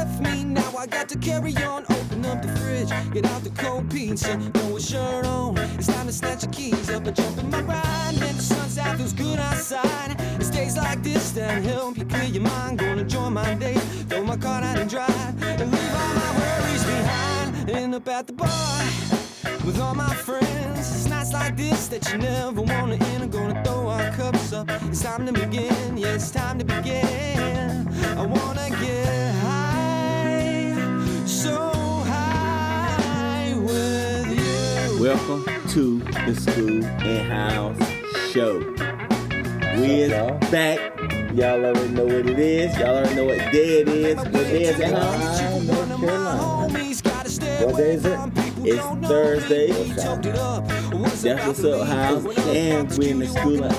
left me. Now I got to carry on. Open up the fridge, get out the cold pizza, throw a shirt on. It's time to snatch your keys up and jump in my ride. Man, the sun's out, feels good outside. It's days like this that help you clear your mind. Gonna enjoy my day, throw my car out and drive, and leave all my worries behind. End up at the bar with all my friends. It's nights like this that you never wanna end. I'm gonna throw our cups up. It's time to begin. Yeah, it's time to begin. I wanna get high, so high with you. Welcome to the Scoolin Hounds show. We is back. Y'all already know what it is. Y'all already know what day it is. What day is it, huh? North Carolina. What day is it? It's Thursday. That's what's up, House. And we in the Scoolin.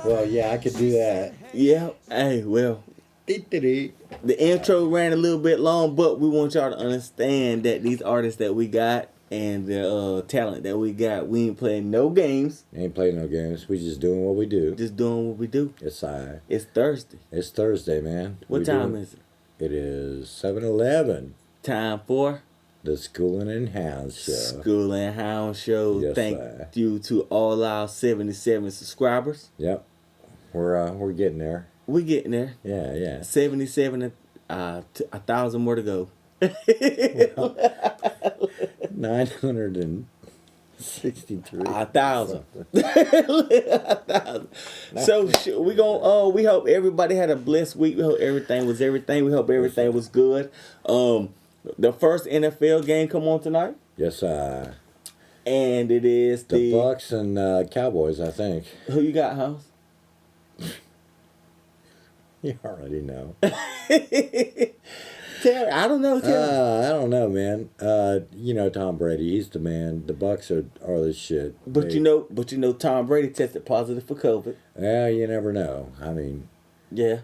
Well, yeah, I could do that. Yeah. Hey, well, the intro ran a little bit long, but we want y'all to understand that these artists that we got and the talent that we got, we ain't playing no games. Ain't playing no games. We just doing what we do. Just doing what we do. It's Thursday. It's Thursday, man. What time is it? It is 7:11. Time for the Scoolin Hounds show. Scoolin Hounds show. Yes, Thank you to all our 77 subscribers. Yep. We're getting there. We're getting there. Yeah. 77, 1,000 more to go. 963. 1,000. 1,000. So we gonna we hope everybody had a blessed week. We hope everything was everything. We hope everything was good. The first NFL game come on tonight. Yes, and it is the Bucks and Cowboys, I think. Who you got, House? You already know. I don't know. I don't know, man. You know Tom Brady. He's the man. The Bucks are the shit. But you know, Tom Brady tested positive for COVID. Well, you never know. I mean, yeah.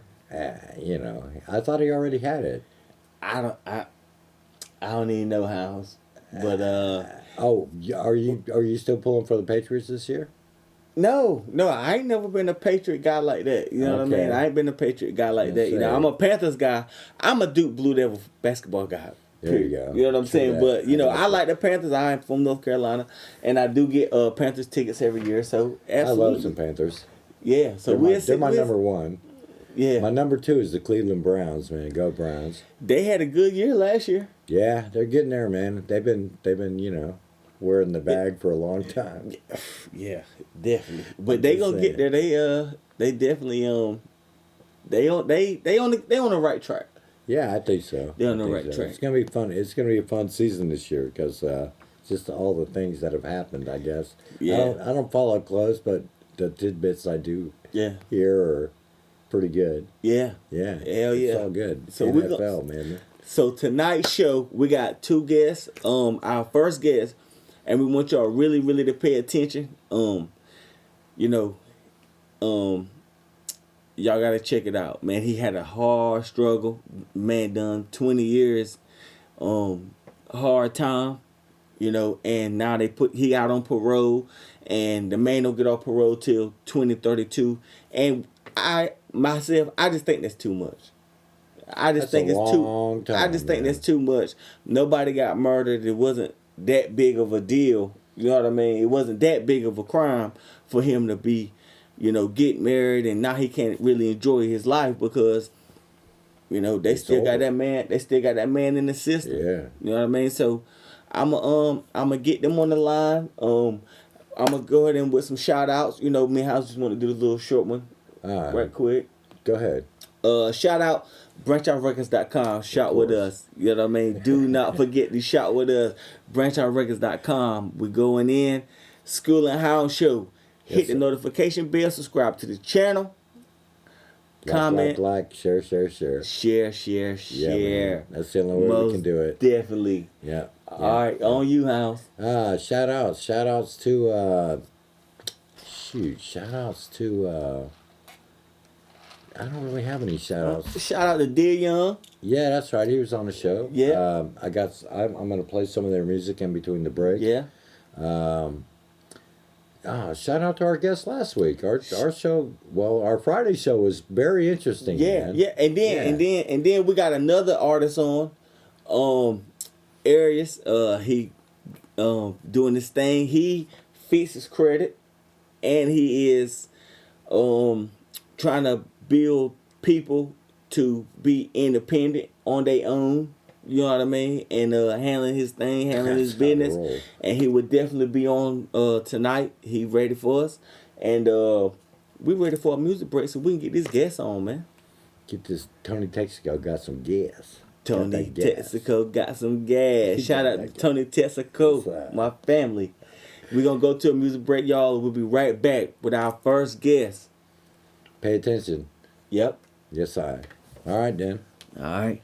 You know, I thought he already had it. I don't even know House. But are you still pulling for the Patriots this year? No, I ain't never been a Patriot guy like that. You know what I mean? I ain't been a Patriot guy like that. You know, I'm a Panthers guy. I'm a Duke Blue Devil basketball guy. There you go. You know what I'm saying? But, you know, I like the Panthers. I'm from North Carolina, and I do get Panthers tickets every year. So, absolutely. I love some Panthers. Yeah. So they're my number one. Yeah. My number two is the Cleveland Browns, man. Go Browns. They had a good year last year. Yeah, they're getting there, man. They've been, you know, wearing the bag for a long time. Yeah, definitely. But they gonna get there. They definitely they on the right track. Yeah, I think so. They're on the right track. It's gonna be fun. It's gonna be a fun season this year because just all the things that have happened. I guess. Yeah. I don't follow close, but the tidbits I do. Yeah. Hear are pretty good. Yeah. Yeah. Hell yeah. It's all good. So NFL, man. So tonight's show we got two guests. Our first guest. And we want y'all really, really to pay attention. You know, y'all gotta check it out, man. He had a hard struggle, man. Done 20 years, hard time, you know. And now he out on parole, and the man don't get off parole till 2032. And I just think that's too much. I just think it's too. I just think that's too much. Nobody got murdered. It wasn't that big of a deal, you know what I mean? It wasn't that big of a crime for him to be, you know, get married, and now he can't really enjoy his life because, you know, they still got that man in the system. Yeah. You know what I mean? So I'ma get them on the line. I'm gonna go ahead and with some shout outs. You know, me and House just want to do a little short one. Right quick. Go ahead. Shout out branchoutrecords.com. Shop with us. You know what I mean? Do not forget to shop with us. branchoutrecords.com. We're going in. Scoolin Hounds show. Hit the notification bell. Subscribe to the channel. Comment. Like, share. Share. Yeah, that's the only way we can do it. Definitely. Yeah. All right. On you, House. Shout outs to I don't really have any shout-outs. Shout out to Dear Young. Yeah, that's right. He was on the show. Yeah. I'm going to play some of their music in between the break. Yeah. shout out to our guest last week. Our show, well, our Friday show was very interesting. Yeah, man. yeah, and then we got another artist on, Arias. He doing this thing. He fixed his credit, and he is trying to build people to be independent on their own. You know what I mean? And handling his thing, handling his business. Roll. And he would definitely be on tonight. He ready for us. And we ready for a music break so we can get this guest on, man. Get this Tony Texaco got some gas. Tony Got that gas. Texaco got some gas. He Shout got out that to Tony Texaco, That's right. my family. We're going to go to a music break, y'all. We'll be right back with our first guest. Pay attention. Yep. Yes, I. All right, then. All right.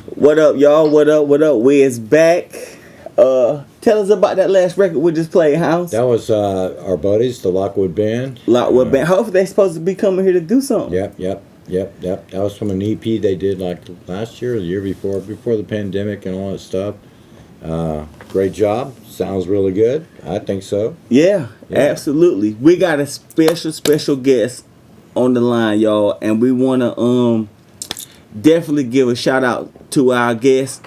What up, y'all? What up? What up? We is back. Tell us about that last record we just played, House. That was our buddies, the Lockwood Band. Lockwood Band. Hopefully they supposed to be coming here to do something. Yep. That was from an EP they did like last year or the year before the pandemic and all that stuff. Great job. Sounds really good. I think so. Yeah, absolutely. We got a special guest on the line, y'all, and we wanna definitely give a shout out to our guest.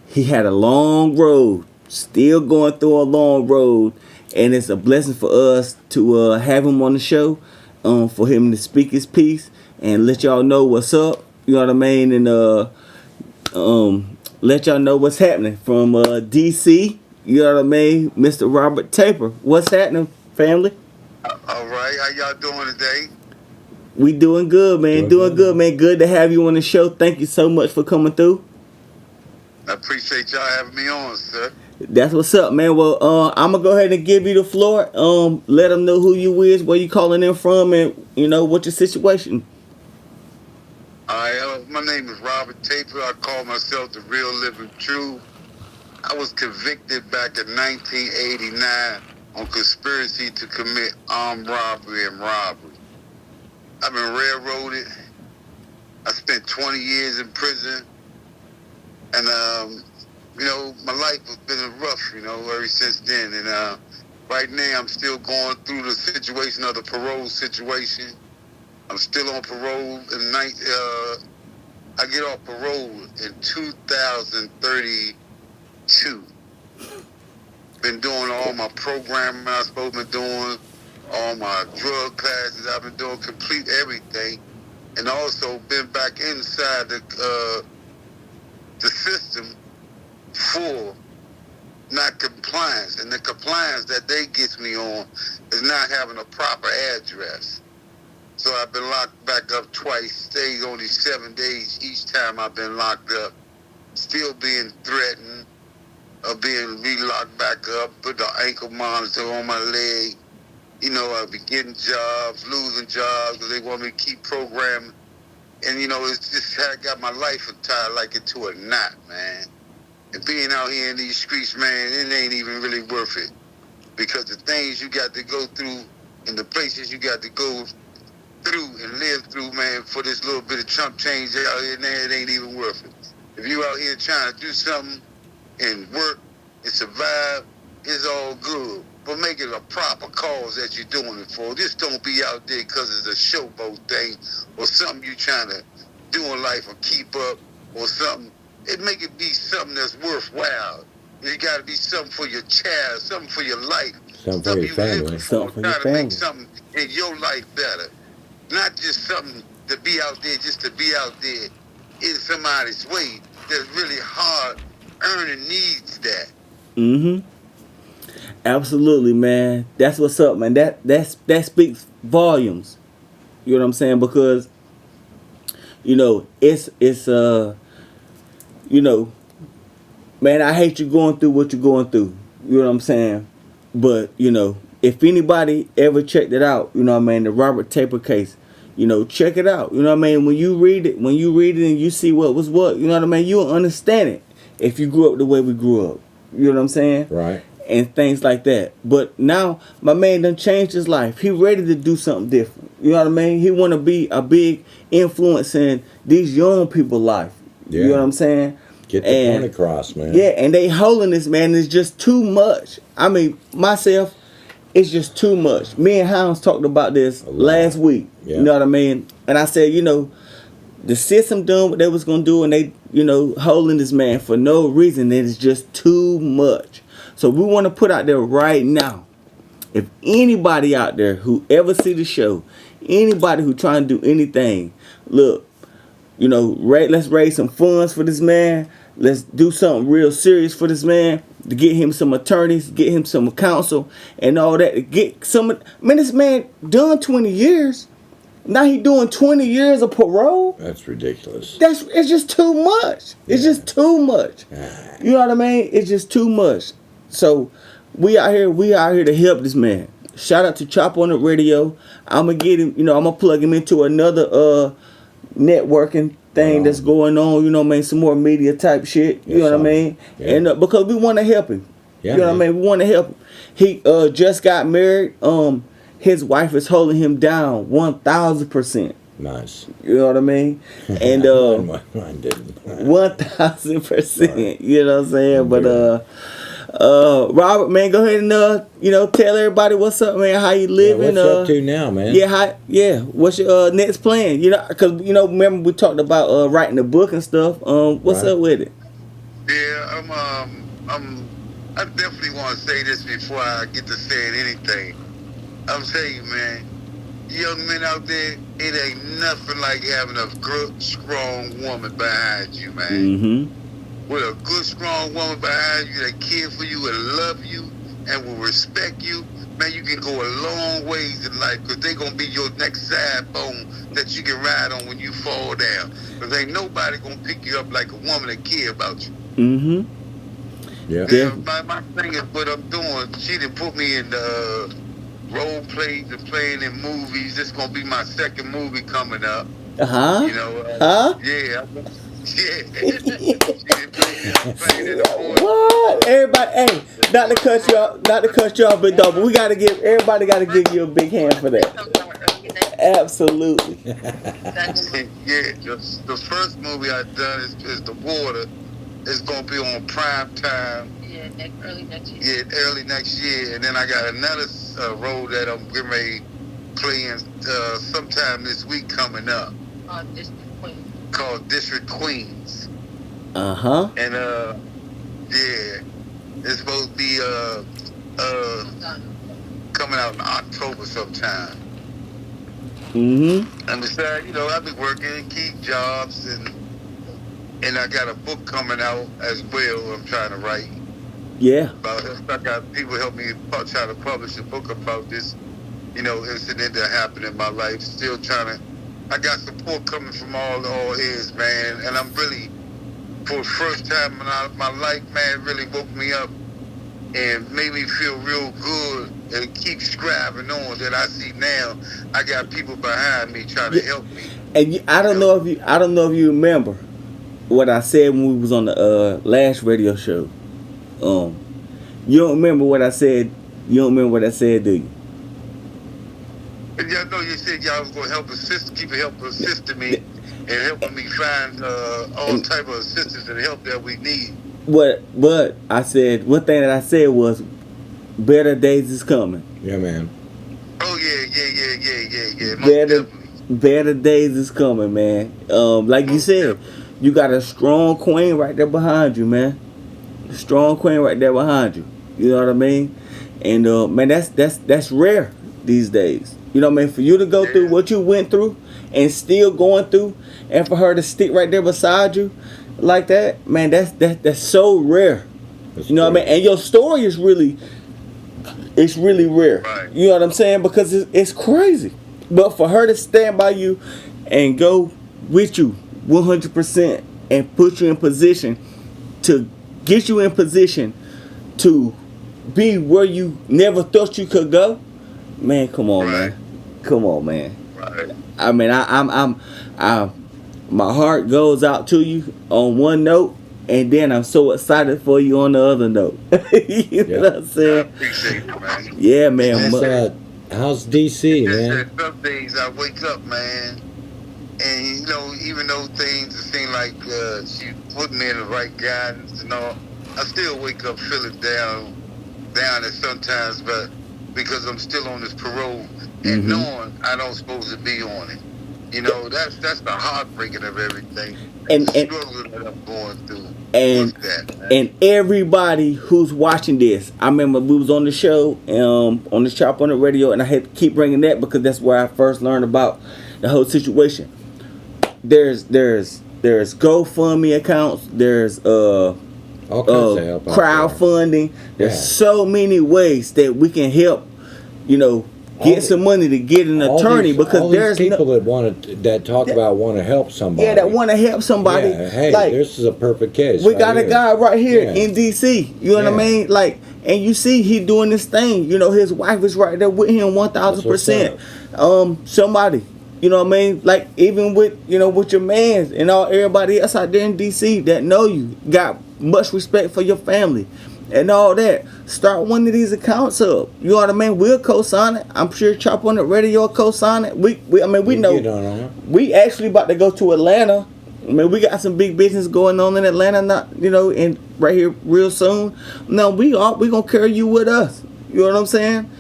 He had a long road, still going through a long road, and it's a blessing for us to have him on the show, for him to speak his piece and let y'all know what's up. You know what I mean? And let y'all know what's happening from DC. You know what I mean? Mr. Robert Taper. What's happening, family? All right, how y'all doing today? We doing good, man. Doing good, man. Good to have you on the show. Thank you so much for coming through. I appreciate y'all having me on, sir. That's what's up, man. Well, I'm gonna go ahead and give you the floor. Let them know who you is, where you calling in from, and you know what your situation. All right, my name is Robert Taper. I call myself the real living true. I was convicted back in 1989 on conspiracy to commit armed robbery and robbery. I've been railroaded. I spent 20 years in prison. And, you know, my life has been rough, you know, ever since then. And right now I'm still going through the situation of the parole situation. I'm still on parole. I get off parole in 2032. Been doing all my programming I'm supposed to be doing, all my drug classes I've been doing, complete everything. And also been back inside the system for not compliance. And the compliance that they get me on is not having a proper address. So I've been locked back up twice, stayed only 7 days each time I've been locked up, still being threatened of being re-locked back up, put the ankle monitor on my leg. You know, I'll be getting jobs, losing jobs, because they want me to keep programming. And, you know, it's just how I got my life tied like into a knot, man. And being out here in these streets, man, it ain't even really worth it. Because the things you got to go through and the places you got to go through and live through, man, for this little bit of chump change out here, man, it ain't even worth it. If you out here trying to do something and work and survive, it's all good. But make it a proper cause that you're doing it for. Just don't be out there because it's a showboat thing or something you trying to do in life or keep up or something. It make it be something that's worthwhile. You got to be something for your child, something for your life. Something for your family. Something for your trying to family. make something in your life better. Not just something to be out there just to be out there in somebody's way that's really hard earning needs that. Mm-hmm. Absolutely, man. That's what's up, man. That speaks volumes. You know what I'm saying? Because, you know, it's you know, man, I hate you going through what you're going through. You know what I'm saying? But, you know, if anybody ever checked it out, you know what I mean, the Robert Taper case, you know, check it out. You know what I mean? When you read it and you see what was what, you know what I mean, you'll understand it if you grew up the way we grew up. You know what I'm saying? Right. And things like that. But now my man done changed his life. He ready to do something different. You know what I mean? He want to be a big influence in these young people's life. Yeah. You know what I'm saying? Get the point across, man. Yeah, and they holiness, man, is just too much. I mean, myself, it's just too much. Me and Hounds talked about this last week. Yeah. You know what I mean? And I said, you know, the system done what they was going to do, and they, you know, holding this man for no reason. It is just too much. So we want to put out there right now, if anybody out there who ever see the show, anybody who trying to do anything, look, you know, let's raise some funds for this man. Let's do something real serious for this man, to get him some attorneys, get him some counsel and all that. To get some, man, this man done 20 years. Now he doing 20 years of parole. That's ridiculous. It's just too much. It's just too much. You know what I mean? It's just too much. So we out here to help this man. Shout out to Chop on the Radio. I'm gonna get him, you know, I'm gonna plug him into another networking thing that's going on, you know what I mean, some more media type shit, you know what I mean? Yeah. And because we want to help him. Yeah, you know what I mean? We want to help him. He just got married. His wife is holding him down 1,000%. Nice. You know what I mean? And Mine didn't. 1,000%. You know what I'm saying? But Robert, man, go ahead and tell everybody what's up, man. How you living? What's up to now, man? What's your next plan? You know, because remember we talked about writing a book and stuff. What's up with it? Yeah, I definitely want to say this before I get to saying anything. I'm telling you, man, young men out there, it ain't nothing like having a good, strong woman behind you, man. Mm-hmm. With a good, strong woman behind you that care for you and love you and will respect you, man, you can go a long ways in life because they going to be your next side bone that you can ride on when you fall down. Because ain't nobody going to pick you up like a woman that care about you. Mm-hmm. Yeah. My thing is what I'm doing. She done put me in the role plays and playing in movies. This going to be my second movie coming up. Uh-huh. You know, yeah. Yeah. What? Everybody, hey, not to cut you off, but we gotta give everybody give you a big hand for that. Absolutely. Yeah, the first movie I done is The Water. It's gonna be on prime time. Yeah, early next year. Yeah, early next year, and then I got another role that I'm getting ready playing sometime this week coming up. Called District Queens. Uh-huh. And yeah, it's supposed to be coming out in October sometime. Mm-hmm. And besides, I've been working, keep jobs, and I got a book coming out as well. I'm trying to write. Yeah. I got people help me try to publish a book about this, incident that happened in my life. Still trying to. I got support coming from all ends, man, and I'm really, for the first time in my life, man, really woke me up and made me feel real good and keep striving on that I see now. I got people behind me trying to help me. And I don't know if you remember what I said when we was on the last radio show. You don't remember what I said? You don't remember what I said, do you? And y'all know you said y'all was gonna keep assisting me and helping me find all type of assistance and help that we need. What I said, one thing that I said was, better days is coming. Yeah, man. Oh yeah. Most Better days is coming, man. Like you said, you got a strong queen right there behind you, man. A strong queen right there behind you. You know what I mean? And man, that's rare these days. You know what I mean? For you to go through what you went through and still going through, and for her to stick right there beside you like that, man, that's so rare. You know what I mean? And your story is really rare. Right. You know what I'm saying? Because it's crazy. But for her to stand by you and go with you 100% and put you in position to get you in position to be where you never thought you could go, man, come on, Right. man. Come on, man. Right. I mean, I'm my heart goes out to you on one note, and then I'm so excited for you on the other note. You know what I'm I saying? appreciate it, man. Yeah, man. How's DC, man? Some days I wake up, man, and even though things seem like she put me in the right guidance and all, I still wake up feeling down at sometimes, but because I'm still on this parole and knowing I don't supposed to be on it. That's the heartbreaking of everything. And the struggle that I'm going through. And everybody who's watching this, I remember we was on the show, on the Chop on the Radio, and I had to keep bringing that because that's where I first learned about the whole situation. There's GoFundMe accounts. There's All kinds of help out crowdfunding. There's so many ways that we can help. Get some money to get an attorney because there's people that talk about want to help somebody. Yeah, that want to help somebody. Yeah, hey, like, this is a perfect case. We got a guy right here in DC. You know what I Yeah. mean? Like, and you see he doing this thing. His wife is right there with him 1,000%. Somebody You know what I mean? Like even with with your mans and everybody else out there in DC that know you, got much respect for your family and all that. Start one of these accounts up. You know what I mean? We'll co-sign it. I'm sure Chop on the Radio co-sign it. We know we actually about to go to Atlanta. I mean, we got some big business going on in Atlanta, and right here real soon. Now we gonna carry you with us. You know what I'm saying?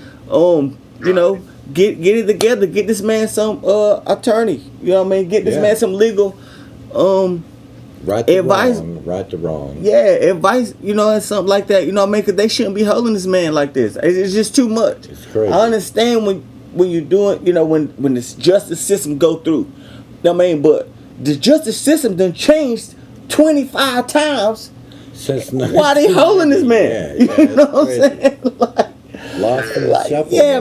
Get it together. Get this man some attorney. You know what I mean? Get this man some legal advice. Right the wrong. Yeah, advice. And something like that. You know what I mean? Because they shouldn't be holding this man like this. It's just too much. It's crazy. I understand when you're doing. When this justice system go through. You know what I mean? But the justice system done changed 25 times. Since why they holding this man? Yeah, you know what I'm saying?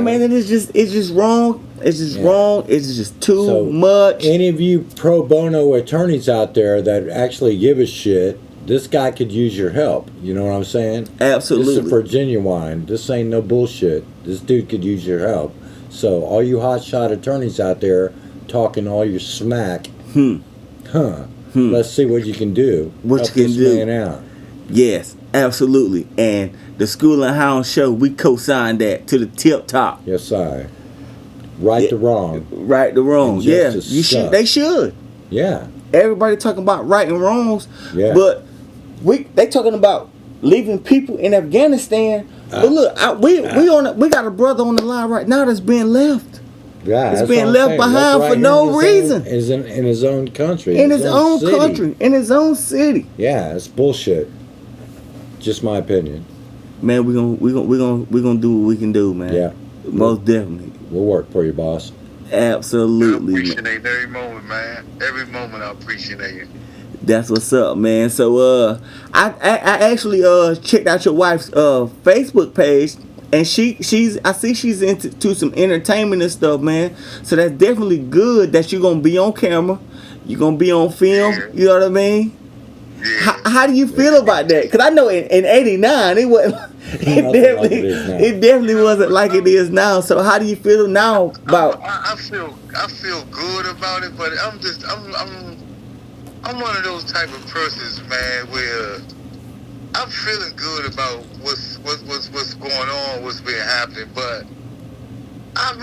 Man, it's just wrong. It's just wrong. It's just too much. Any of you pro bono attorneys out there that actually give a shit, this guy could use your help. You know what I'm saying? Absolutely. This is for genuine. This ain't no bullshit. This dude could use your help. So all you hotshot attorneys out there talking all your smack, let's see what you can do. What help you can this do. man out. Yes, absolutely. And the Scoolin Hounds show, we co-signed that to the tip top. Yes, I. Right to wrong. Right to wrong. Yeah, you should. They should. Yeah. Everybody talking about right and wrongs. Yeah. But they talking about leaving people in Afghanistan. But look, we got a brother on the line right now that's being left. Yeah, it's being left behind for no reason. In his own country. In his own country. In his own city. Yeah, it's bullshit. Just my opinion. Man, we're gonna do what we can do, man. Yeah. Most definitely. We'll work for you, boss. Absolutely. I appreciate every moment, man. Every moment I appreciate it. That's what's up, man. So I actually checked out your wife's Facebook page, and I see she's into some entertainment and stuff, man. So that's definitely good that you're gonna be on camera, you're gonna be on film. Yeah. You know what I mean? Yeah. How do you feel about that? Because I know in '89 it wasn't. It definitely wasn't like it is now. So how do you feel now about? I feel good about it, but I'm one of those type of persons, man, where I'm feeling good about what's going on, what's been happening, but I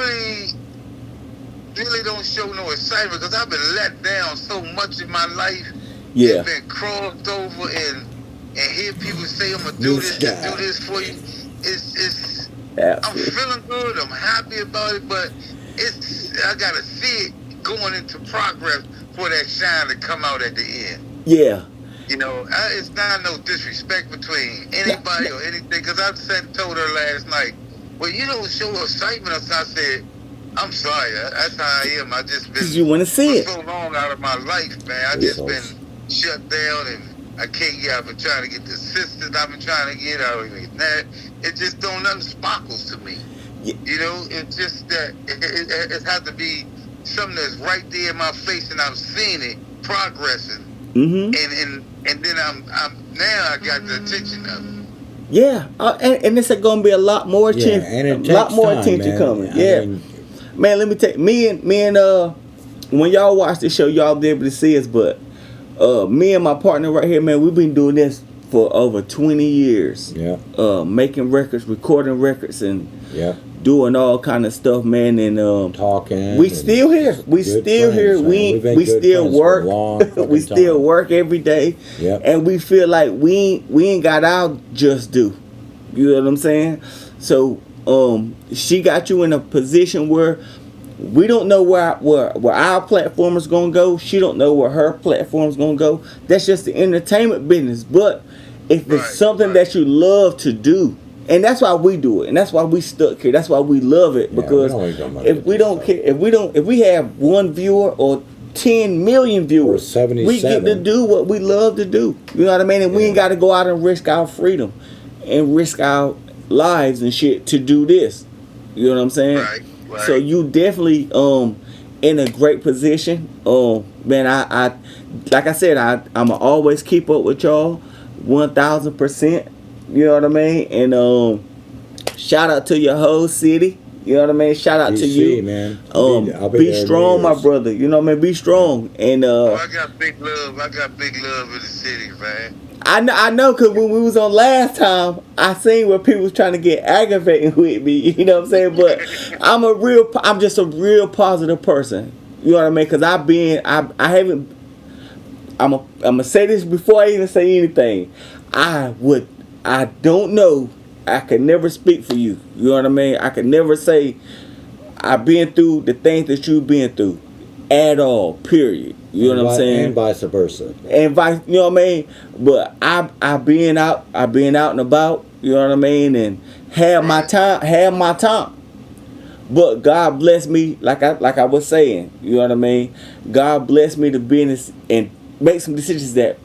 really don't show no excitement because I've been let down so much in my life. Yeah. It's been crossed over and hear people say I'm gonna do this for you. It's I'm feeling good. I'm happy about it, but I gotta see it going into progress for that shine to come out at the end. Yeah. It's not no disrespect between anybody or anything. Because I told her last night, well, you don't show excitement. I said, I'm sorry. That's how I am. I just been you want to see it so long out of my life, man. I just been shut down and I can't get. I've been trying to get the assistance. I've been trying to get out of that. It just don't nothing sparkles to me. Yeah. It's just that it has to be something that's right there in my face and I'm seeing it progressing. Mm-hmm. And then I'm now I got the attention of it. Yeah, and it's gonna be a lot more attention, attention coming. Man, let me tell you, me and when y'all watch this show, y'all be able to see us. But me and my partner right here, man, we've been doing this for over 20 years. Yeah. Making records, recording records, and yeah, doing all kind of stuff, man. And talking. We still here. We still here. We still work. We still work every day. Yep. And we feel like we ain't got our just due. You know what I'm saying? So she got you in a position where we don't know where our platform is gonna go. She don't know where her platform is gonna go. That's just the entertainment business. But if it's something that you love to do, and that's why we do it, and that's why we stuck here. That's why we love it, because if we have one viewer or 10 million viewers, we get to do what we love to do. You know what I mean? And we ain't got to go out and risk our freedom and risk our lives and shit to do this. You know what I'm saying? Right. So you definitely in a great position. Man, I like I said, I'ma always keep up with y'all 1000%. You know what I mean? And shout out to your whole city. You know what I mean? Shout out to DC, you, man. I'll be there in strong, my years. brother. You know what I mean? Be strong, and I got big love. I got big love in the city, man. I know, cause when we was on last time, I seen where people was trying to get aggravating with me. You know what I'm saying? But I'm just a real positive person. You know what I mean? Cause I haven't. I'm gonna say this before I even say anything. I don't know. I could never speak for you. You know what I mean? I could never say I've been through the things that you've been through at all. Period. You know what I'm saying? And vice versa. And vice, you know what I mean? But I've been out and about, you know what I mean, and had my time. But God bless me, like I was saying, you know what I mean? God bless me to be in this and make some decisions that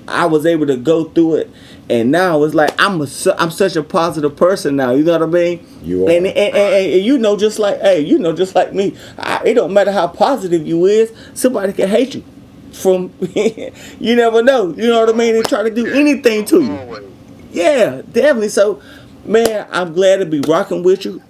I was able to go through it. And now it's like I'm such a positive person now. You know what I mean? You are. And you know, just like me, it don't matter how positive you is. Somebody can hate you. From you never know. You know what I mean? They try to do anything to you. Yeah, definitely. So, man, I'm glad to be rocking with you.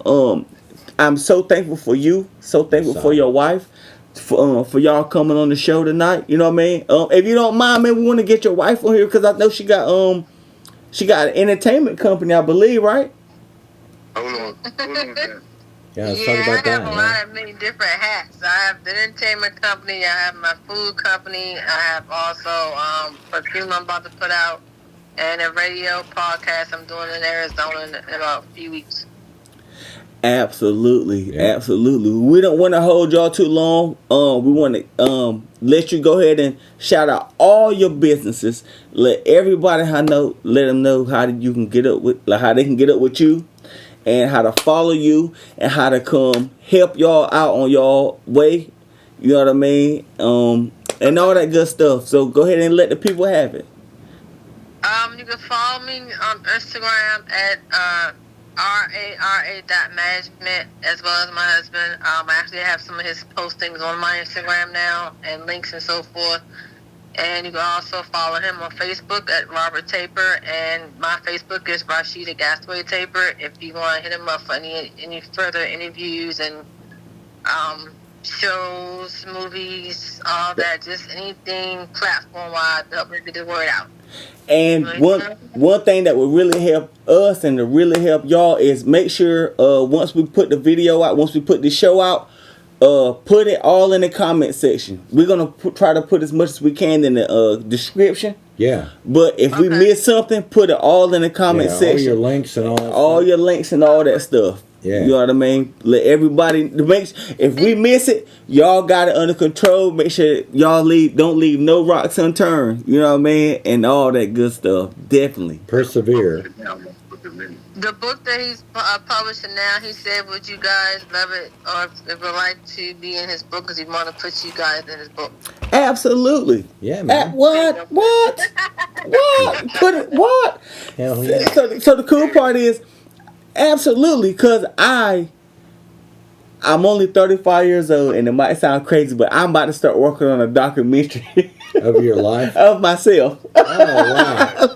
I'm so thankful for you. So thankful for your wife. For y'all coming on the show tonight. You know what I mean? If you don't mind, man, we want to get your wife on here because I know she got an entertainment company, I believe, right? Hold on. Yeah, let's talk about I have a lot of many different hats. I have the entertainment company. I have my food company. I have also perfume I'm about to put out, and a radio podcast I'm doing in Arizona in about a few weeks. Absolutely, Yeah. absolutely. We don't want to hold y'all too long. We want to let you go ahead and shout out all your businesses. Let everybody let them know how you can get up with, like how they can get up with you, and how to follow you, and how to come help y'all out on y'all way. You know what I mean? And all that good stuff. So go ahead and let the people have it. You can follow me on Instagram at RARA.management, as well as my husband. I actually have some of his postings on my Instagram now, and links and so forth. And you can also follow him on Facebook at Robert Taper, and my Facebook is Rashida Gasway Taper. If you want to hit him up for any further interviews and shows, movies, all that, just anything platform-wise to help me get the word out. And one thing that would really help us and to really help y'all is make sure once we put the video out, once we put the show out, put it all in the comment section. We're gonna try to put as much as we can in the description. Yeah. But if we miss something, put it all in the comment section. All your links and all that all stuff. your links and all that stuff. Yeah. You know what I mean? Let everybody if we miss it, y'all got it under control. Make sure y'all don't leave no rocks unturned. You know what I mean? And all that good stuff. Definitely. Persevere. The book that he's publishing now, he said, would you guys love it, or if would like to be in his book, because he want to put you guys in his book? Absolutely. Yeah, man. What? Put it. What? Hell yeah. So the cool part is, absolutely, because I'm only 35 years old, and it might sound crazy, but I'm about to start working on a documentary Of your life? of myself. Oh, wow.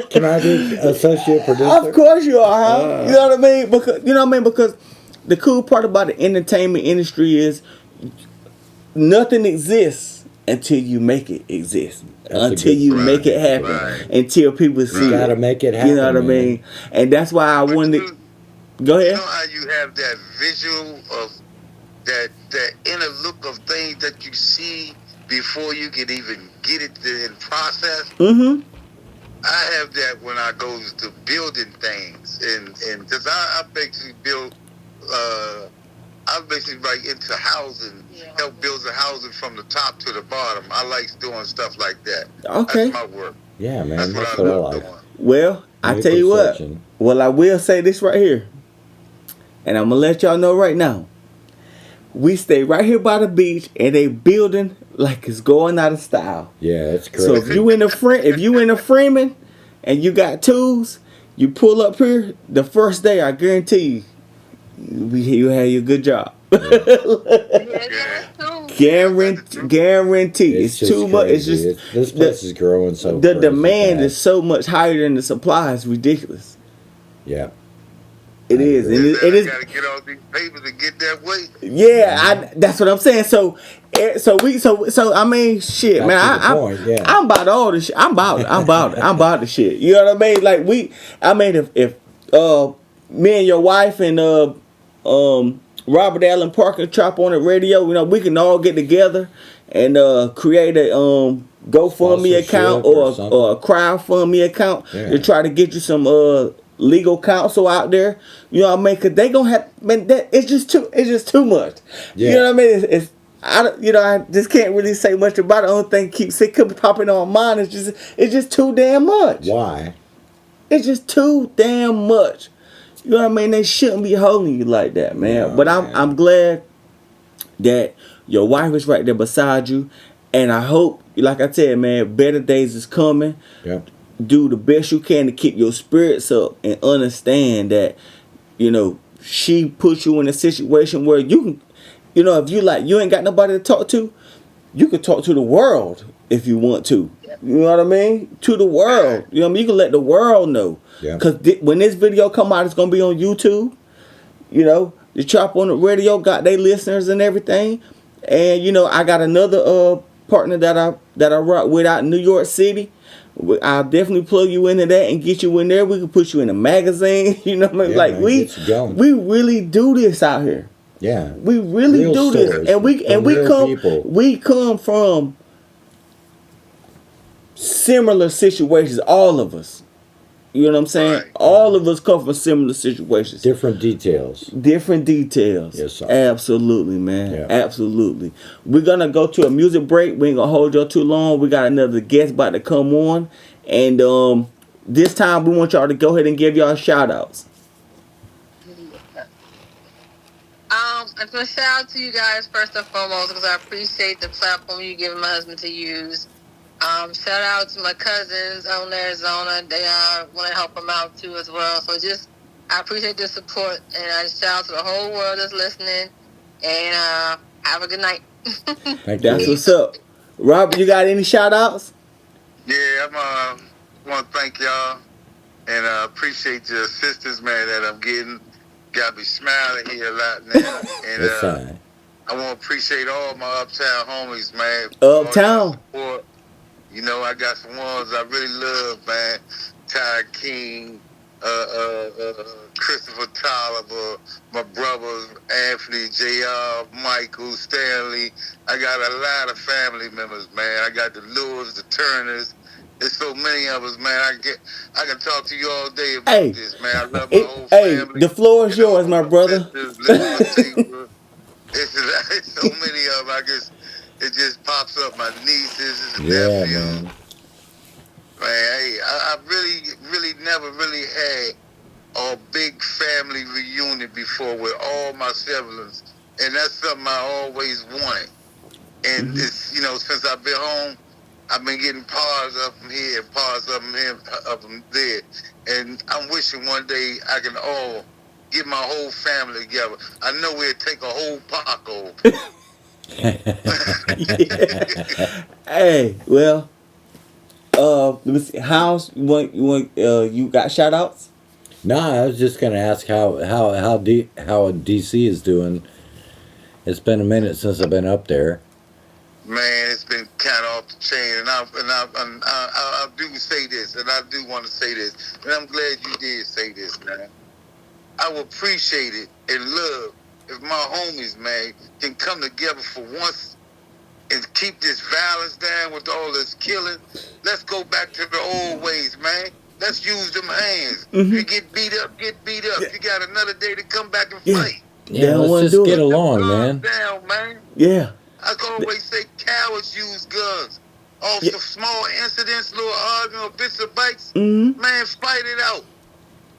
Can I be associate producer? Of course you are, huh? You know what I mean? Because the cool part about the entertainment industry is nothing exists until you make it exist. Until you make it happen. Right. Until people see it. You gotta make it happen. You know what I mean? And that's why I wanted to go ahead. You know how you have that visual of that inner look of things that you see before you can even get it in process? Mm-hmm. I have that when I go to building things, and because I basically build, I'm basically like into housing, help build the housing from the top to the bottom. I like doing stuff like that. Okay. That's my work. Yeah, man. That's That's what what I I love like. doing. Well, I tell you what. Perception. Well, I will say this right here. And I'm going to let y'all know right now. We stay right here by the beach, and they building like it's going out of style. Yeah, it's crazy. So if you in a Freeman and you got tools, you pull up here, the first day, I guarantee you have your good job. Guarantee. It's just too much. It's crazy. just This place is growing so the crazy demand fast. is so much higher than the supply. It's ridiculous. Yeah. It is. agree. And it I is. gotta get all these papers to get that weight. Yeah, that's what I'm saying. So I mean, shit, Back man. to the point, yeah. I'm about all this shit. I'm about the shit. You know what I mean? Like if me and your wife and Robert Allen Parker Chop on the radio, you know, we can all get together and create a GoFundMe account Sponsorship or a crowdfundme account Yeah. to try to get you some legal counsel out there. You know what I mean? Cause they gonna have, man, it's just too much. Yeah. You know what I mean? I just can't really say much about it. The only thing keeps popping on my mind is it's just too damn much. Why? It's just too damn much. You know what I mean? They shouldn't be holding you like that, man. No, but man. I'm glad that your wife is right there beside you, and I hope, like I said, man, better days is coming. Yep. Do the best you can to keep your spirits up and understand that, you know, she put you in a situation where you can, you know, if you ain't got nobody to talk to, you can talk to the world if you want to. You know what I mean? To the world. You know what I mean? You can let the world know. Yeah. Because when this video come out, it's going to be on YouTube. You know, the Chop on the Radio got their listeners and everything. And, you know, I got another partner that I rock with out in New York City. I'll definitely plug you into that and get you in there. We can put you in a magazine. You know what I mean? Yeah, like man, we get you going. really do this out here. Yeah. We really Real do this. stories And we from real come people. we come from similar situations, all of us. You know what I'm saying? Right. All of us come from similar situations. Different details. Different details. Yes, sir. Absolutely, man. Yeah. Absolutely. We're gonna go to a music break. We ain't gonna hold y'all too long. We got another guest about to come on. And this time we want y'all to go ahead and give y'all shout outs. I'm going to shout out to you guys first and foremost because I appreciate the platform you giving my husband to use. Shout out to my cousins out in Arizona. They want to help them out too as well. So I appreciate the support, and I just shout out to the whole world that's listening. And have a good night. Thank That's you. what's up. Robert, you got any shout outs? Yeah, I want to thank y'all and appreciate your assistance, man, that I'm getting. Got me smiling here a lot now. And That's fine. I want to appreciate all my uptown homies, man. for all Uptown. their support. You know, I got some ones I really love, man. Ty King, Christopher Tolliver, my brothers, Anthony, JR, Michael, Stanley. I got a lot of family members, man. I got the Lewis, the Turners. There's so many of us, man. I can talk to you all day about Hey. this, man. I love my whole Hey, family. the floor is You know, yours, my brother. sisters, Elizabeth Taylor. It's so many of them. It just pops up. My nieces and Yeah, nephews. man. Man, hey, I really never really had a big family reunion before with all my siblings, and that's something I always wanted. And it's, you know, since I've been home, I've been getting parts of them here, parts of them here, of them there, and I'm wishing one day I can all get my whole family together. I know we'll take a whole Paco. Hey, well, let me see. House, you got shout outs? No, I was just gonna ask how DC is doing. It's been a minute since I've been up there. Man, it's been kind of off the chain, and I do say this, and I do want to say this, and I'm glad you did say this, man. I would appreciate it and love if my homies, man, can come together for once and keep this violence down with all this killing. Let's go back to the old ways, man. Let's use them hands. Mhm. You get beat up, get beat up. You got another day to come back and Yeah. fight. Yeah, don't wanna let's do just it. get along, Guns man. down, man. Yeah. I can always say cowards use guns. Off Yeah. some small incidents, little arguing, or bits of bites, Mm-hmm. man, fight it out.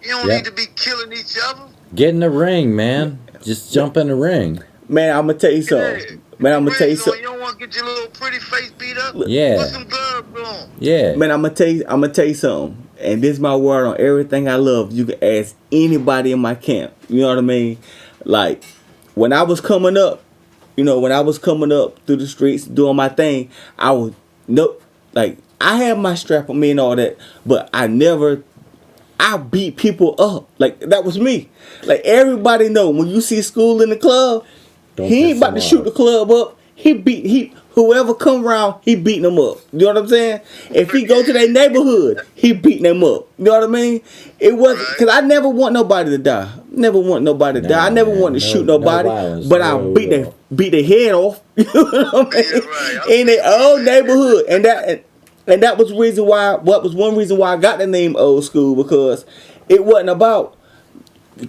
You don't Yeah. need to be killing each other. Get in the ring, man. Just jump in the ring. Man, I'm gonna tell you something. Man, I'm gonna tell you You something. don't want to get your little pretty face beat up? Yeah. Put some gloves on. Yeah. Man, I'm gonna tell you something. And this is my word on everything I love. You can ask anybody in my camp. You know what I mean? Like, when I was coming up, through the streets doing my thing, I had my strap on me and all that, but I I beat people up. Like, that was me. Like, everybody know when you see School in the club, he ain't about to shoot the club up. Whoever come around, he beating them up. You know what I'm saying? If he go to their neighborhood, he beating them up. You know what I mean? It wasn't, because I never want nobody to die. Never want nobody to die. I never want to shoot nobody, but I beat their head off. You know what I mean? Right. In their own neighborhood. And that was the reason why, one reason why I got the name Old School, because it wasn't about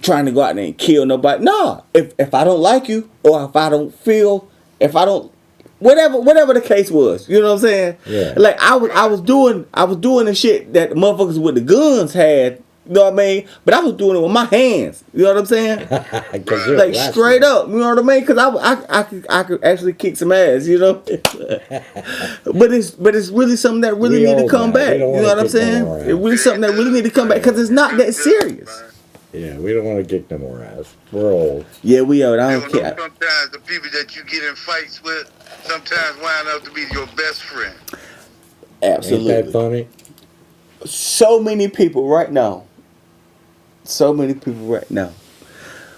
trying to go out there and kill nobody. Nah, if I don't like you, or if I don't, whatever the case was, you know what I'm saying? Yeah. Like I was doing the shit that the motherfuckers with the guns had, you know what I mean? But I was doing it with my hands, you know what I'm saying? Like straight up, you know what I mean? Because I could actually kick some ass, you know. but it's really something that really need to come back. You know what I'm saying? It's really something that really need to come back, because it's not that serious. Yeah, we don't want to kick no more ass. We're old. Yeah, we old. I don't care. Sometimes the people that you get in fights with sometimes wind up to be your best friend. Absolutely. Ain't that funny? So many people right now.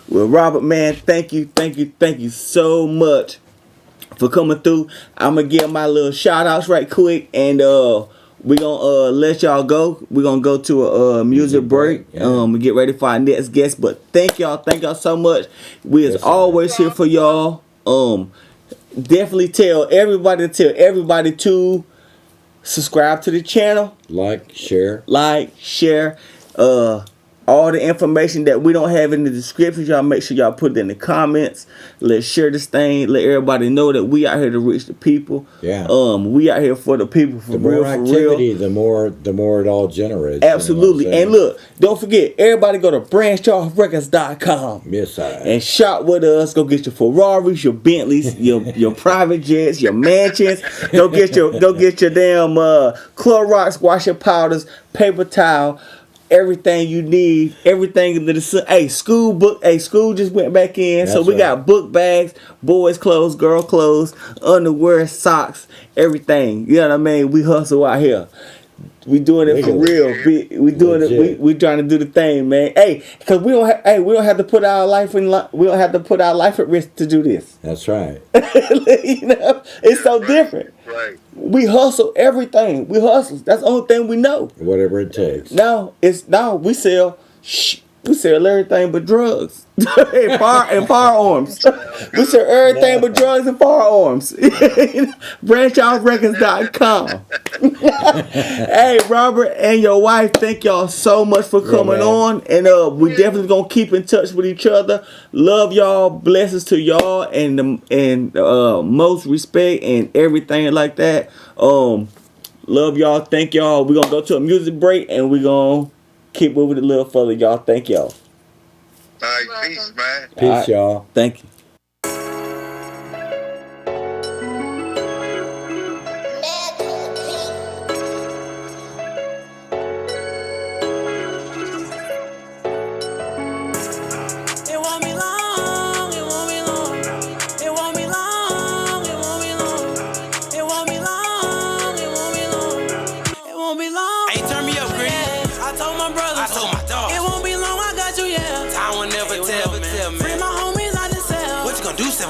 Well, Robert, man, thank you so much for coming through. I'm going to give my little shout outs right quick, and we're going to let y'all go. We're going to go to a music break. Yeah. We get ready for our next guest, but thank y'all so much. We is always here for y'all. Definitely tell everybody to subscribe to the channel. Like, share. All the information that we don't have in the description, y'all make sure y'all put it in the comments. Let's share this thing. Let everybody know that we out here to reach the people. Yeah. We out here for the people, for real, for real. The more it all generates. Absolutely. You know and look, don't forget, everybody go to branchoffrecords.com. Yes, and shop with us. Go get your Ferraris, your Bentleys, your private jets, your mansions. Go get your damn Clorox washing powders, paper towel. Everything you need, everything under the sun. Hey, school just went back in. So we got book bags, boys clothes, girl clothes, underwear, socks, everything. You know what I mean? We hustle out here. We doing it for real. We doing it. We trying to do the thing, man. Hey, because we don't have to put our life at risk to do this. That's right. You know, it's so different. Right. We hustle everything. We hustle. That's the only thing we know. Whatever it takes. Now we sell everything but drugs and firearms. We sell everything but drugs and firearms. branchoffrecords.com. Hey, Robert and your wife, thank y'all so much for coming on, and we definitely gonna keep in touch with each other. Love y'all, blessings to y'all, and most respect and everything like that. Love y'all, thank y'all. We're gonna go to a music break, and we're gonna keep moving a little further, y'all. Thank y'all. All right, peace, man. Peace, y'all. Thank you.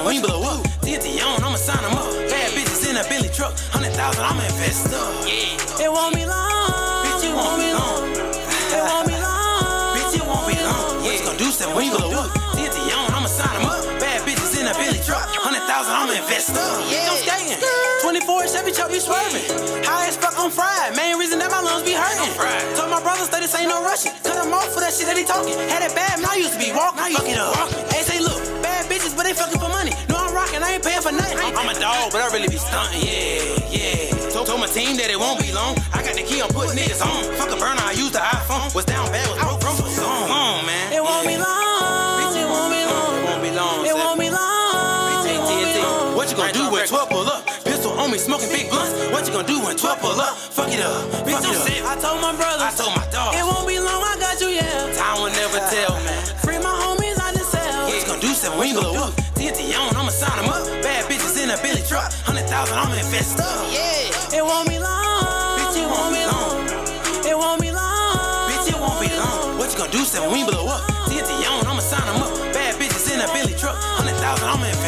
When you blow up, TNT on, I'ma sign them up. Bad bitches in a Billy truck, 100,000, I'ma invest up. Yeah. It won't be long. Bitch, it won't be long. It won't be long. Bitch, it won't be long. What you gonna do, Sam? When you blow up, TNT on, I'ma sign them up. Bad bitches in a Billy truck, 100,000, I'ma invest up. Yeah, I'm skating. 24 Chevy truck be swerving. High as fuck, I'm fried. Main reason that my lungs be hurting. Told my brothers that this ain't no rushing. Cut them off for that shit that he talking. Had it bad, man, I used to be walking. Fuck it up. Hey, say, look, bad bitches, but they fucking for money. No, I'm rocking, I ain't paying for nothing. I'm a dog, but I really be stunting. Yeah. Told my team that it won't be long. I got the key, I'm putting niggas on. Fuck a burner, I used the iPhone. Was down bad, was broke, was on. Come on, man. It won't be long. Bitch, it won't be long. It won't be long. It won't be long. Bitch, it won't be long. What you gonna do when 12 pull up? Pistol on me, smoking big blunts. What you gonna do when 12 pull up? Fuck it up. Bitch, I'm sick. I told my brother. I told my dog. It won't be long, I got you, yeah. Time will never tell, man. Free my homies out the cell. What you gonna do, 7 when you blow up? TNT on, I'ma sign them up. Bad bitches in a Billy truck, 100,000, I'ma invest up. Yeah. It won't be long. Bitch, it won't be long. It won't be long. Bitch, it won't be long.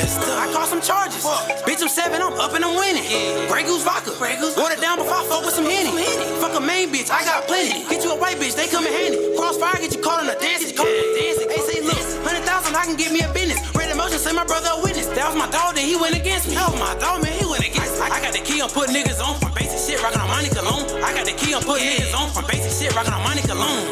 fessed up. I caught some charges. Bitch, I'm 7, I'm up and I'm winning. Grey Goose vodka. Water down before I fuck with some Henny. Fuck a main bitch, I got plenty. Get you a white bitch, they come in handy. Crossfire, get you caught on a dancing. Hey, say, look, 100,000, I can get me a business. Red emotion, say my brother a witness. That was my dog, then he went against me. That was my dog, man, he went against me. I got the key on putting niggas on from basic shit, rockin' on money cologne. I got the key on putting niggas on from basic shit, rockin' on money cologne.